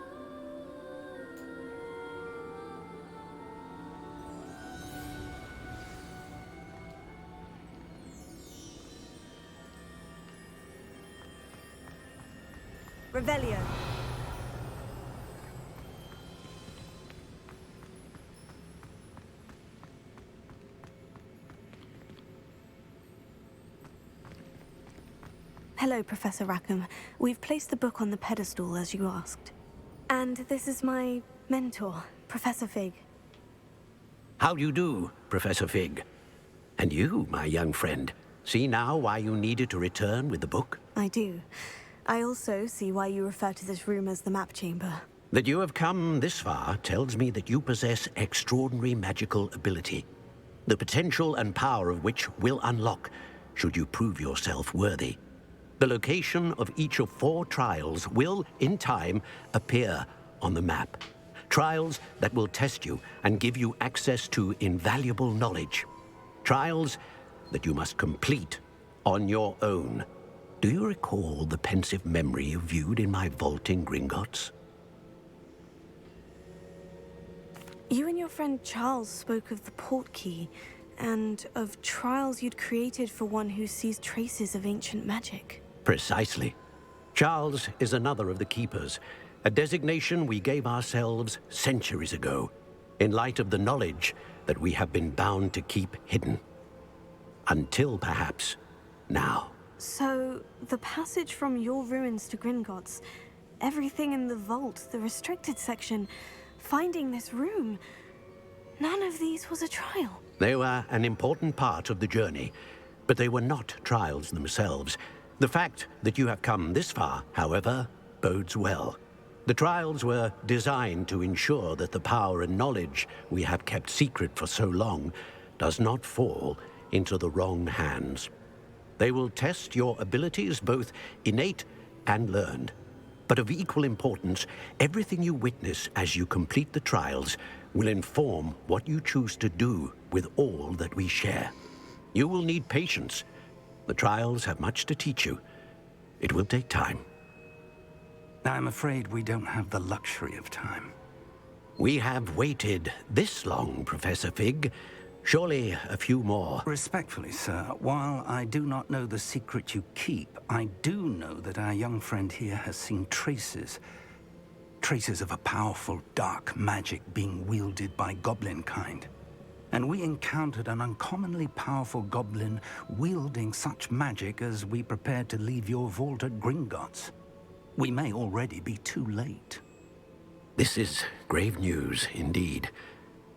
Revelio. Hello, Professor Rackham. We've placed the book on the pedestal as you asked. And this is my mentor, Professor Fig. How do you do, Professor Fig? And you, my young friend, see now why you needed to return with the book? I do. I also see why you refer to this room as the map chamber. That you have come this far tells me that you possess extraordinary magical ability, the potential and power of which will unlock should you prove yourself worthy. The location of each of 4 trials will, in time, appear on the map. Trials that will test you and give you access to invaluable knowledge. Trials that you must complete on your own. Do you recall the pensive memory you viewed in my vault in Gringotts? You and your friend Charles spoke of the portkey, and of trials you'd created for one who sees traces of ancient magic. Precisely. Charles is another of the Keepers, a designation we gave ourselves centuries ago, in light of the knowledge that we have been bound to keep hidden. Until, perhaps, now. So, the passage from your ruins to Gringotts, everything in the vault, the restricted section, finding this room, none of these was a trial. They were an important part of the journey, but they were not trials themselves. The fact that you have come this far, however, bodes well. The trials were designed to ensure that the power and knowledge we have kept secret for so long does not fall into the wrong hands. They will test your abilities, both innate and learned. But of equal importance, everything you witness as you complete the trials will inform what you choose to do with all that we share. You will need patience. The trials have much to teach you. It will take time. I'm afraid we don't have the luxury of time. We have waited this long, Professor Fig. Surely a few more. Respectfully, sir, while I do not know the secret you keep, I do know that our young friend here has seen traces of a powerful dark magic being wielded by goblin kind. And we encountered an uncommonly powerful goblin wielding such magic as we prepared to leave your vault at Gringotts. We may already be too late. This is grave news, indeed.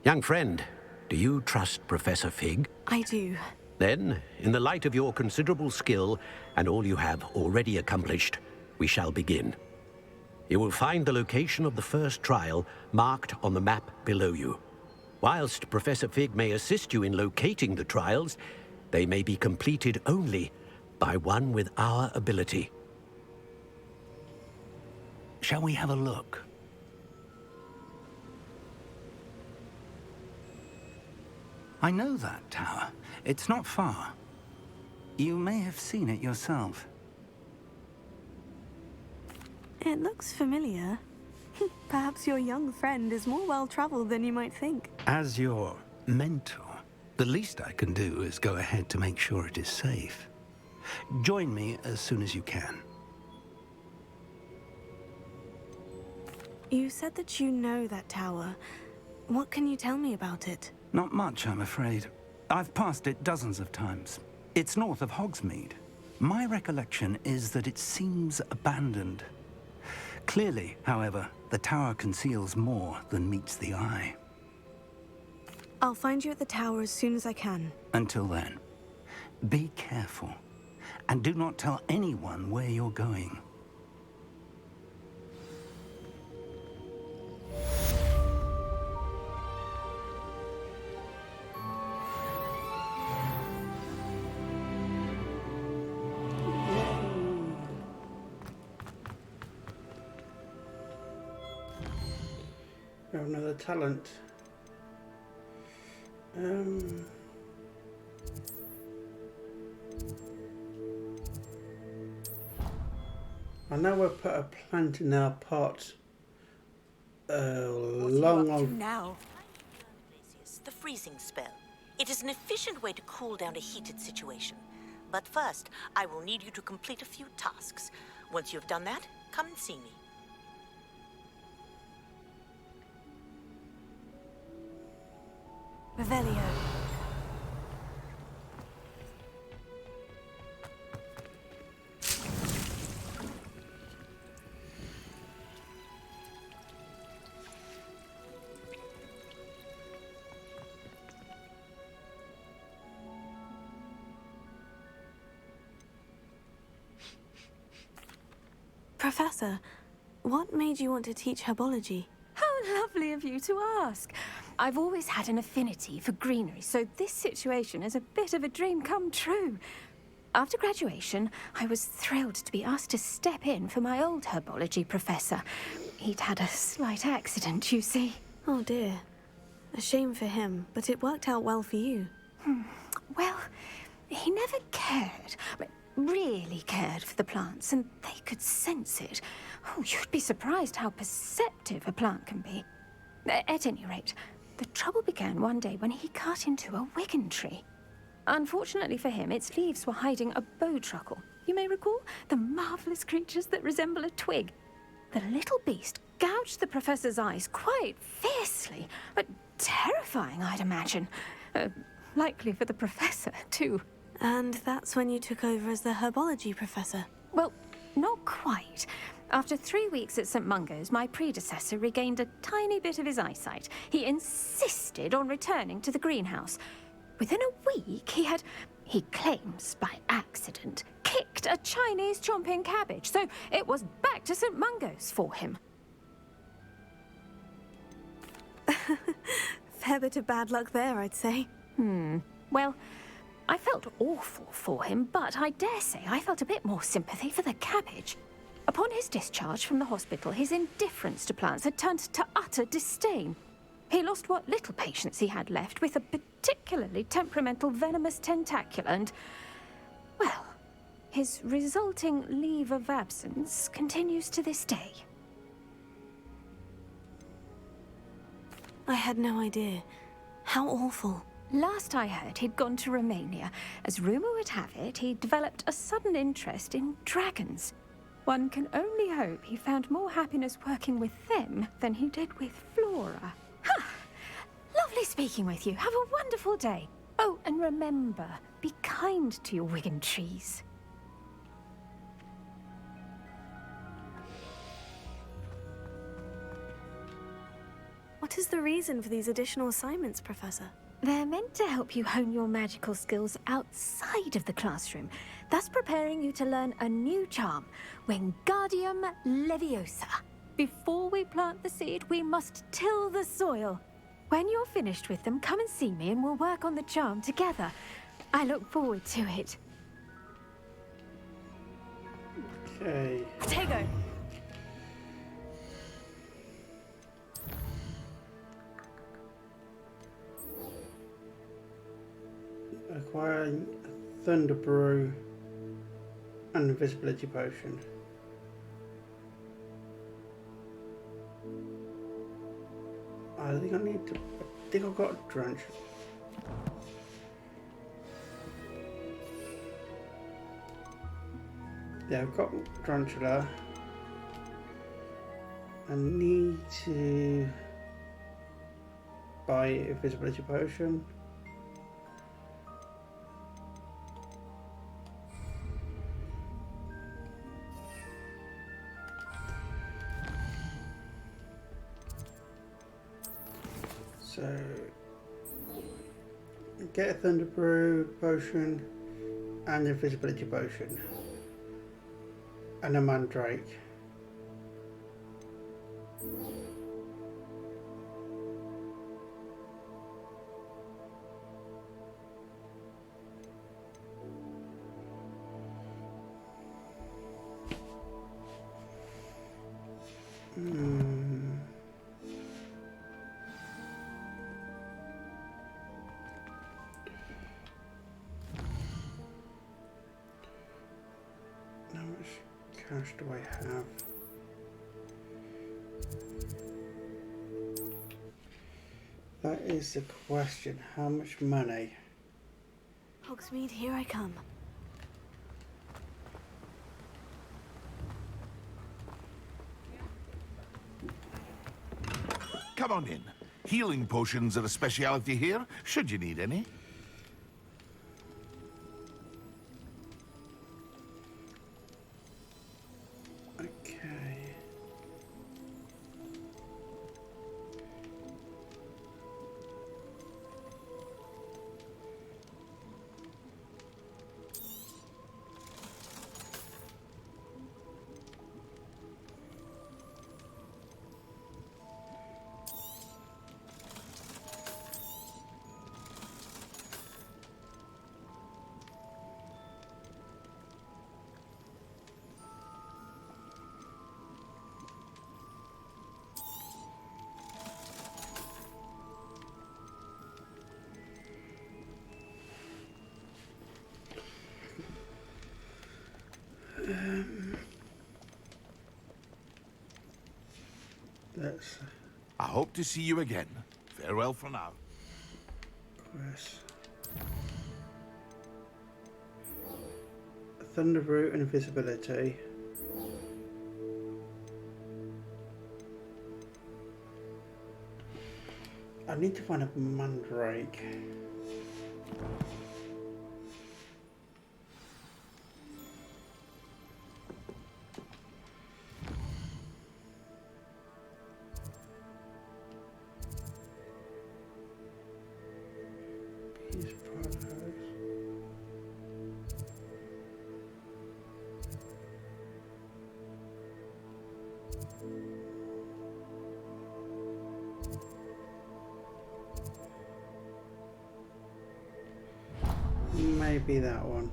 Young friend, do you trust Professor Fig? I do. Then, in the light of your considerable skill and all you have already accomplished, we shall begin. You will find the location of the first trial marked on the map below you. Whilst Professor Fig may assist you in locating the trials, they may be completed only by one with our ability. Shall we have a look? I know that tower. It's not far. You may have seen it yourself. It looks familiar. Perhaps your young friend is more well-traveled than you might think. As your mentor, the least I can do is go ahead to make sure it is safe. Join me as soon as you can. You said that you know that tower. What can you tell me about it? Not much, I'm afraid. I've passed it dozens of times. It's north of Hogsmeade. My recollection is that it seems abandoned. Clearly, however, the tower conceals more than meets the eye. I'll find you at the tower as soon as I can. Until then, be careful, and do not tell anyone where you're going. We have another talent. I know we'll put a plant in our pot long. Now? The freezing spell. It is an efficient way to cool down a heated situation. But first, I will need you to complete a few tasks. Once you have done that, come and see me. Revelio. Professor, what made you want to teach herbology? How lovely of you to ask. I've always had an affinity for greenery, so this situation is a bit of a dream come true. After graduation, I was thrilled to be asked to step in for my old herbology professor. He'd had a slight accident, you see. Oh dear. A shame for him, but it worked out well for you. Well, he never cared, really cared for the plants, and they could sense it. Oh, you'd be surprised how perceptive a plant can be. At any rate, the trouble began one day when he cut into a wigan tree. Unfortunately for him, its leaves were hiding a bowtruckle. You may recall the marvelous creatures that resemble a twig. The little beast gouged the professor's eyes quite fiercely, but terrifying, I'd imagine. Likely for the professor, too. And that's when you took over as the herbology professor? Well, not quite. After 3 weeks at St. Mungo's, my predecessor regained a tiny bit of his eyesight. He insisted on returning to the greenhouse. Within a week, he claims by accident, kicked a Chinese chomping cabbage, so it was back to St. Mungo's for him. Fair bit of bad luck there, I'd say. Well, I felt awful for him, but I dare say I felt a bit more sympathy for the cabbage. Upon his discharge from the hospital, his indifference to plants had turned to utter disdain. He lost what little patience he had left with a particularly temperamental venomous tentacula and, well, his resulting leave of absence continues to this day. I had no idea. How awful. Last I heard, he'd gone to Romania. As rumor would have it, he developed a sudden interest in dragons. One can only hope he found more happiness working with them than he did with Flora. Lovely speaking with you. Have a wonderful day. Oh, and remember, be kind to your wigan trees. What is the reason for these additional assignments, Professor? They're meant to help you hone your magical skills outside of the classroom, thus preparing you to learn a new charm, Wingardium Leviosa. Before we plant the seed, we must till the soil. When you're finished with them, come and see me and we'll work on the charm together. I look forward to it. Okay. Tego! Acquiring Thunder Brew and Invisibility Potion. I think I think I've got a Drench. Yeah, I've got Tarantula. I need to buy a Invisibility Potion. So, get a Thunder Brew potion and an Invisibility Potion and a Mandrake. cash do I have? That is the question. How much money? Hogsmeade, here I come. Come on in. Healing potions are a speciality here, should you need any. Okay. That's I hope to see you again. Farewell for now. Chris. Thunder Root and invisibility. I need to find a mandrake. Peace Paradise. Maybe that one.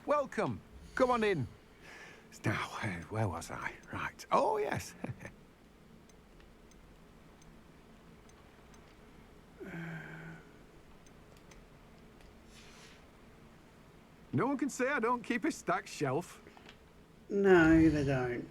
Welcome. Come on in. Now, where was I? Right. Oh, yes. No one can say I don't keep a stacked shelf. No, they don't.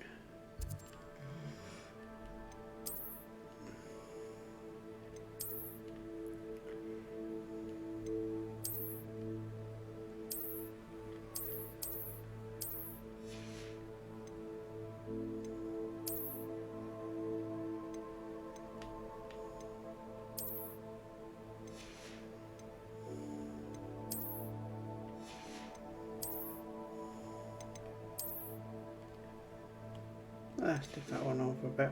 Let's take that one off a bit.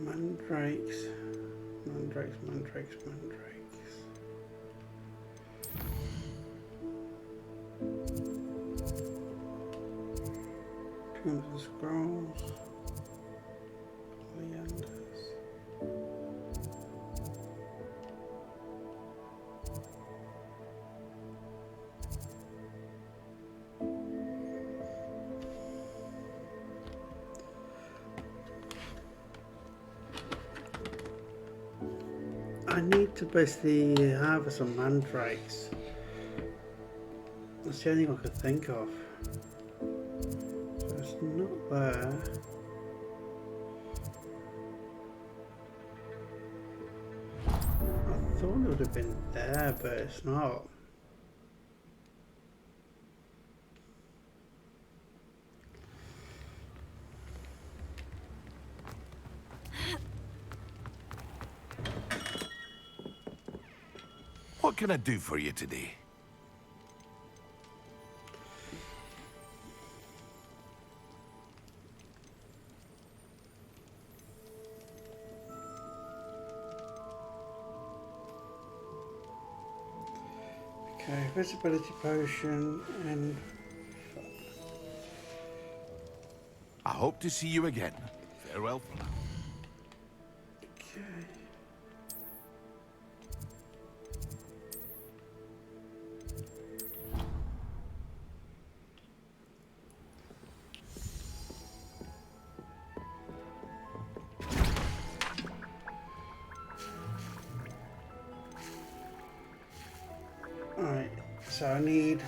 Mandrakes. perfumes and scrolls. Leanders. I need to basically have some mandrakes. That's the only thing I could think of. So it's not there. I thought it would have been there, but it's not. What can I do for you today? Okay, visibility potion and... I hope to see you again. Farewell for now. Okay. Alright, so I need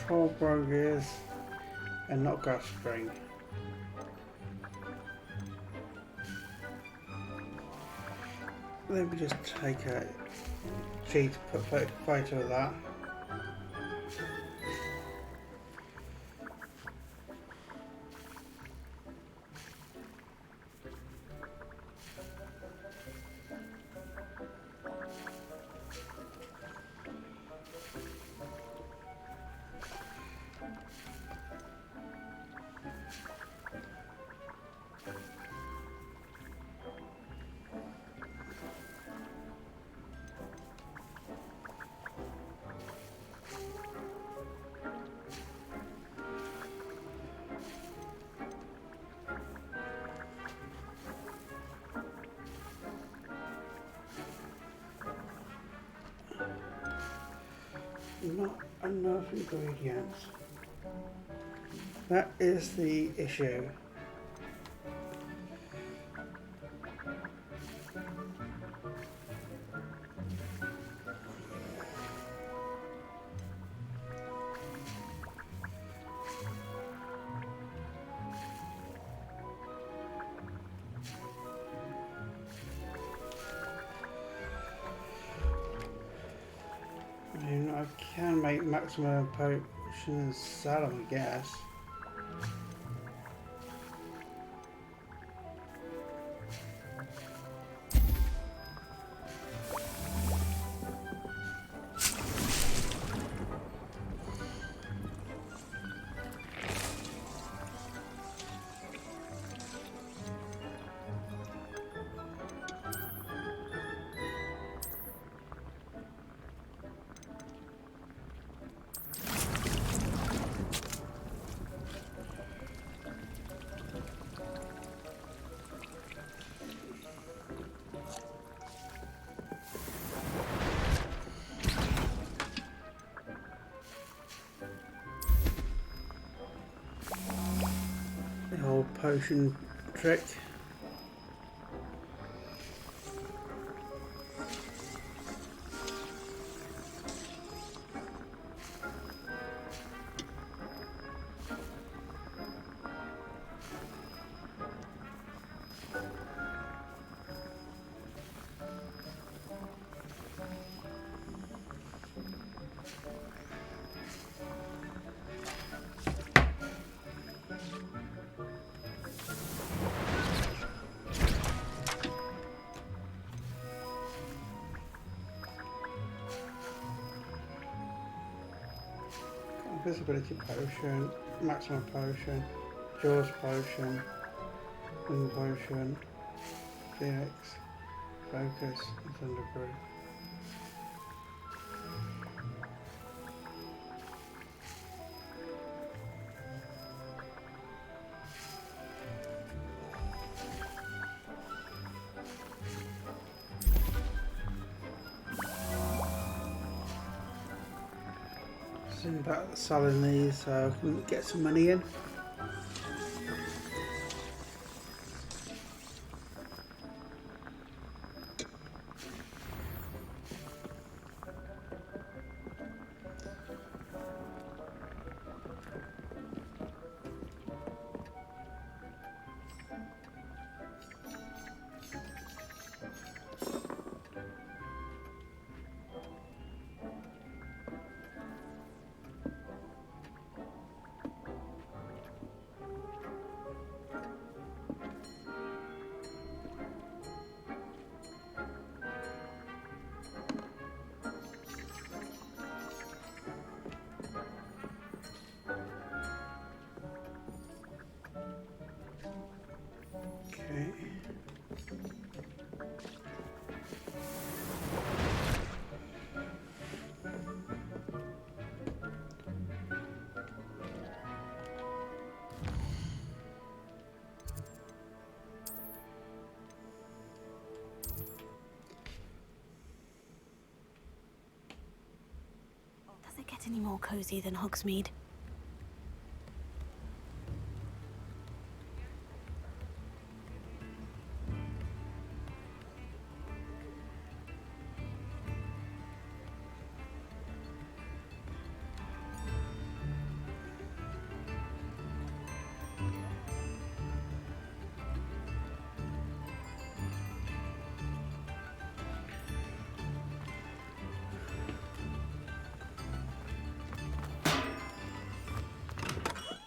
12 brogers and not gas string. Let me just take a sheet, put a photo of that. Not enough ingredients. That is the issue. I mean, I can make maximum potion and sell them, I guess. The whole potion trick. Invisibility potion, maximum potion, jaws potion, wind potion, phoenix, focus, and thunderbrew. Thinking about selling these so we can get some money in. Okay. Does it get any more cozy than Hogsmeade?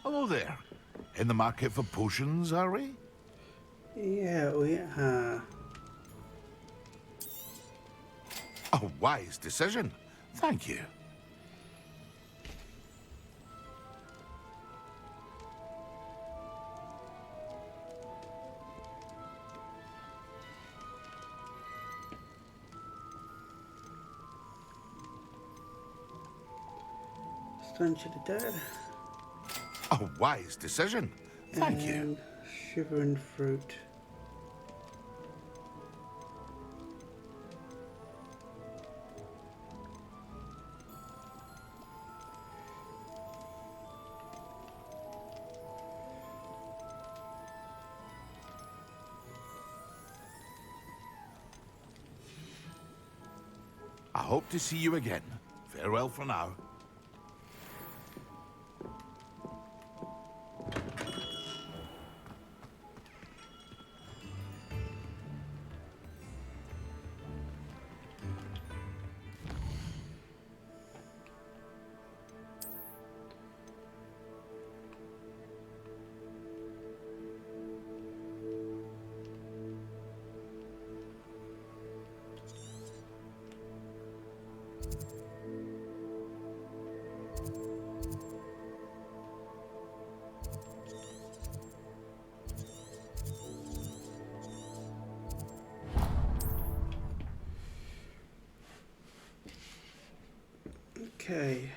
Hello there. In the market for potions, are we? Yeah, we are. A wise decision. Thank you. Stench of the Dead. A wise decision. Thank you. And Shivering Fruit. I hope to see you again. Farewell for now. Okay.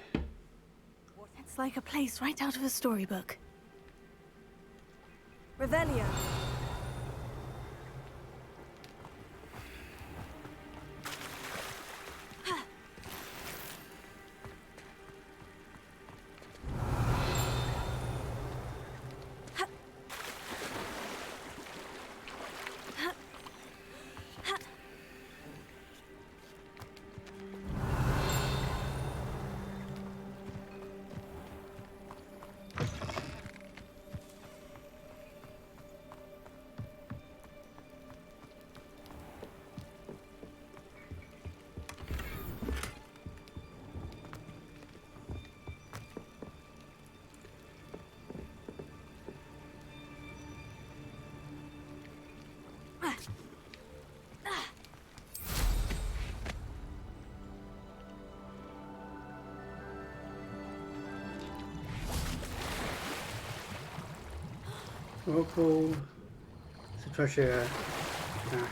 It's like a place right out of a storybook. Revelio. Opal. It's a treasure cache.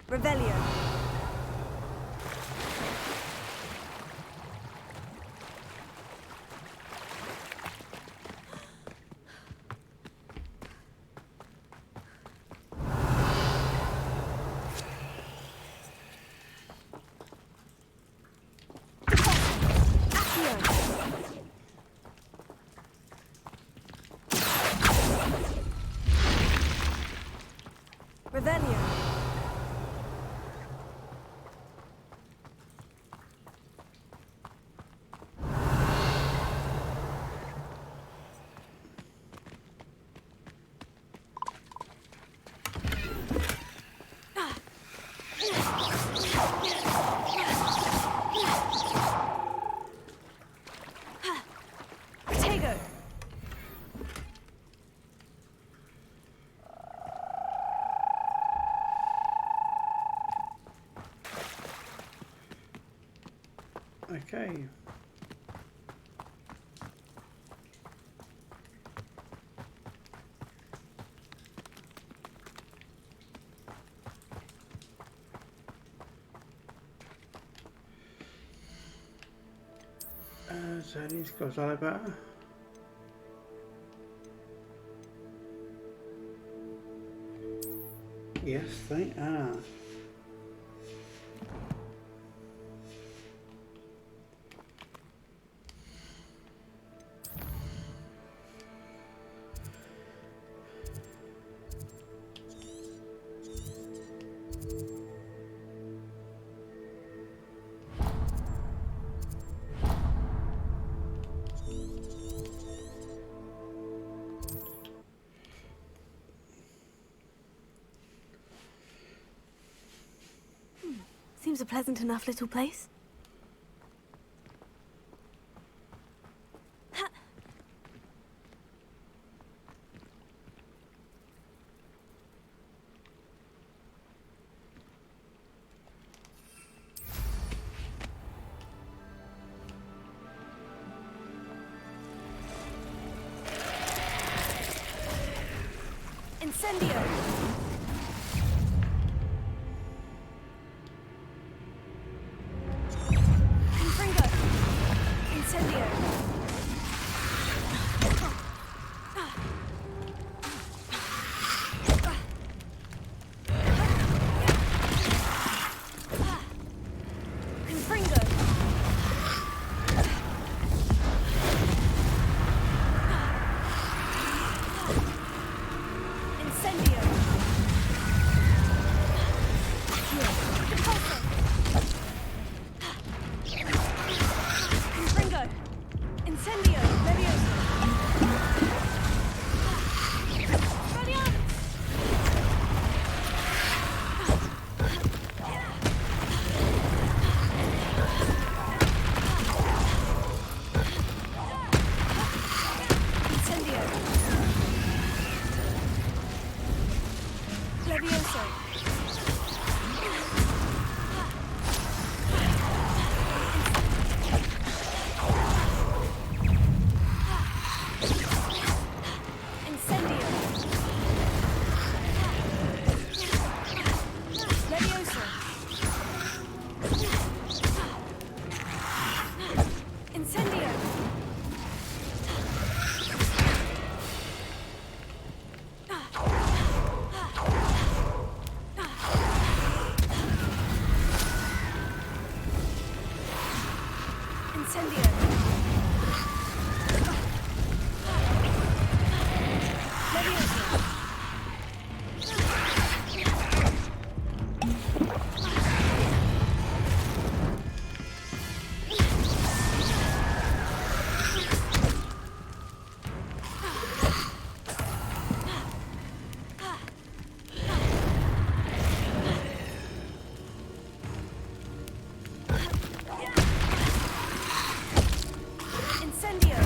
Revelio. Okay. So these guys are better. Yes, they are. Seems a pleasant enough little place. Incendio! Confringo! Incendio! Confringo! Incendio! Repulsor! Confringo! Incendio! Levioso! Expelliarmus! Incendio! Levioso! Incendio! Levioso! Incendio! Incendio! Levioso! Incendio!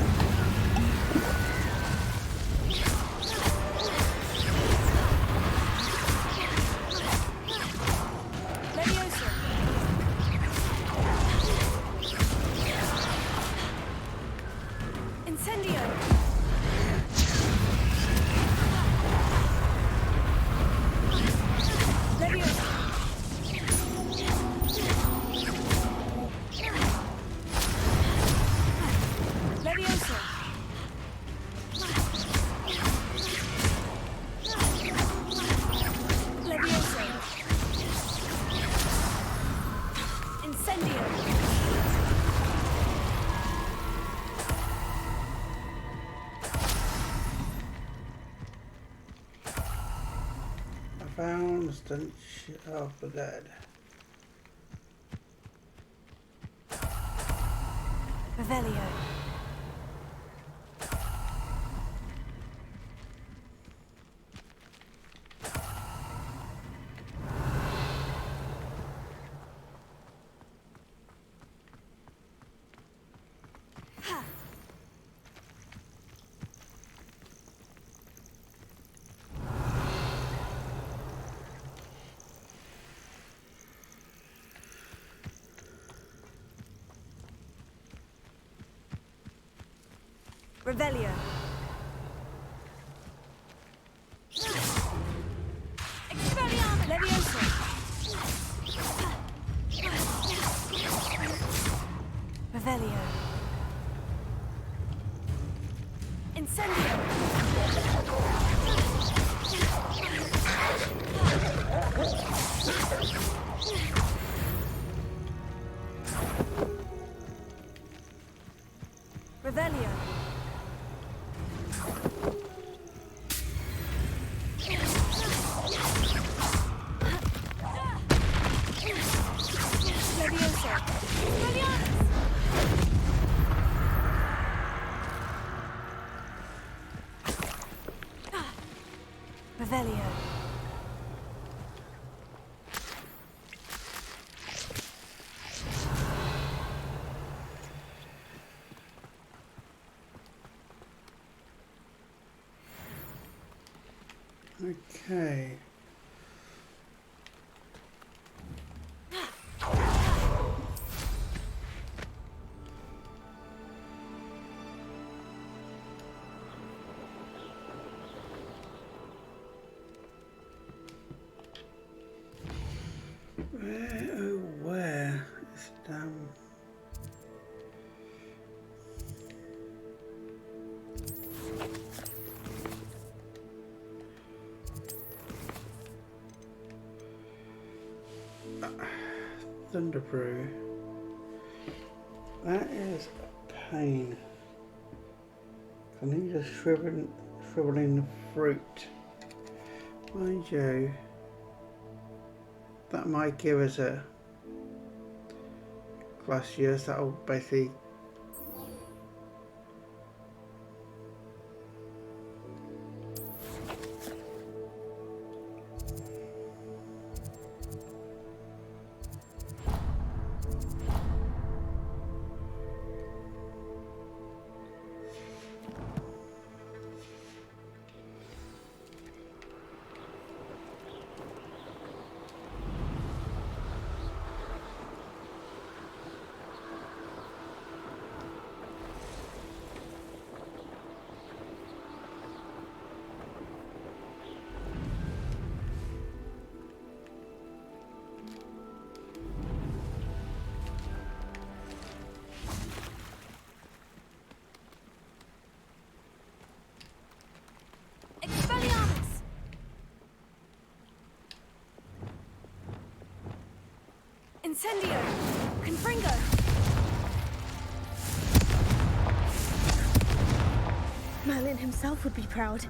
Levioso! Incendio! Levioso! Levioso! Levioso! Incendio! I found the stench of the dead. Revelio. Revelio. Expelliarmus. Leviosa. Revelio. Incendio. Revelio. Leviosa. Expelliarmus. Revelio. Okay. Where is damn? Thunderbrew. That is a pain. I need a shriveling fruit. Mind you, that might give us a glaciers that'll basically Expelliarmus. Incendio. Confringo. Merlin himself would be proud.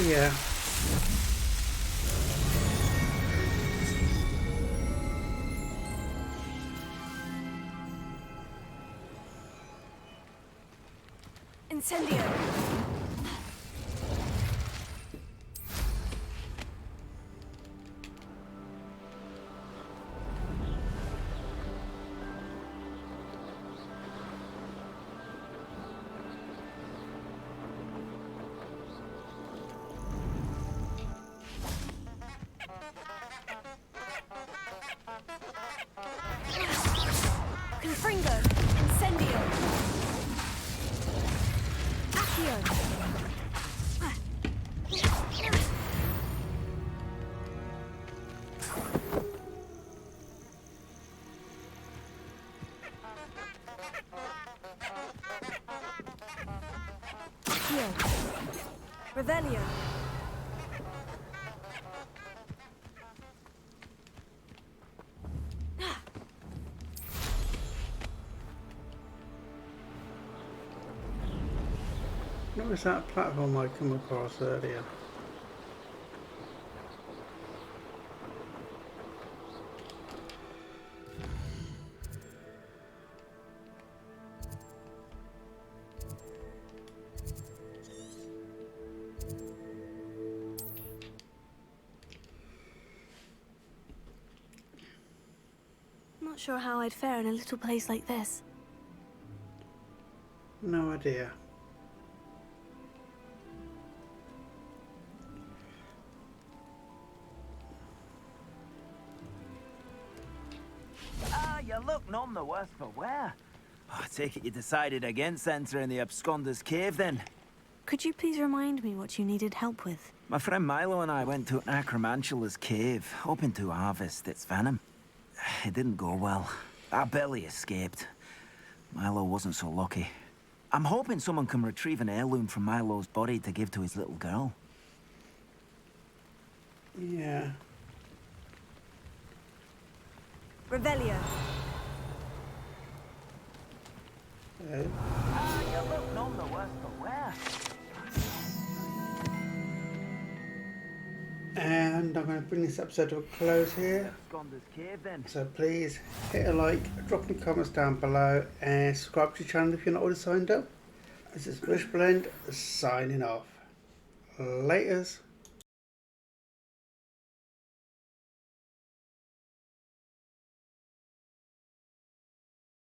yeah. Incendio. Confringo. Incendio. Accio. Accio. Revelio. What was that platform I come across earlier? Not sure how I'd fare in a little place like this. No idea. You look none the worse for wear. I take it you decided against entering the Absconder's Cave, then? Could you please remind me what you needed help with? My friend Milo and I went to Acromantula's cave, hoping to harvest its venom. It didn't go well. Our belly escaped. Milo wasn't so lucky. I'm hoping someone can retrieve an heirloom from Milo's body to give to his little girl. Yeah. Revelio. You look none the worse for wear. And I'm going to bring this episode to a close here. So please hit a like, drop any comments down below, and subscribe to the channel if you're not already signed up. This is Wishblend signing off. Laters.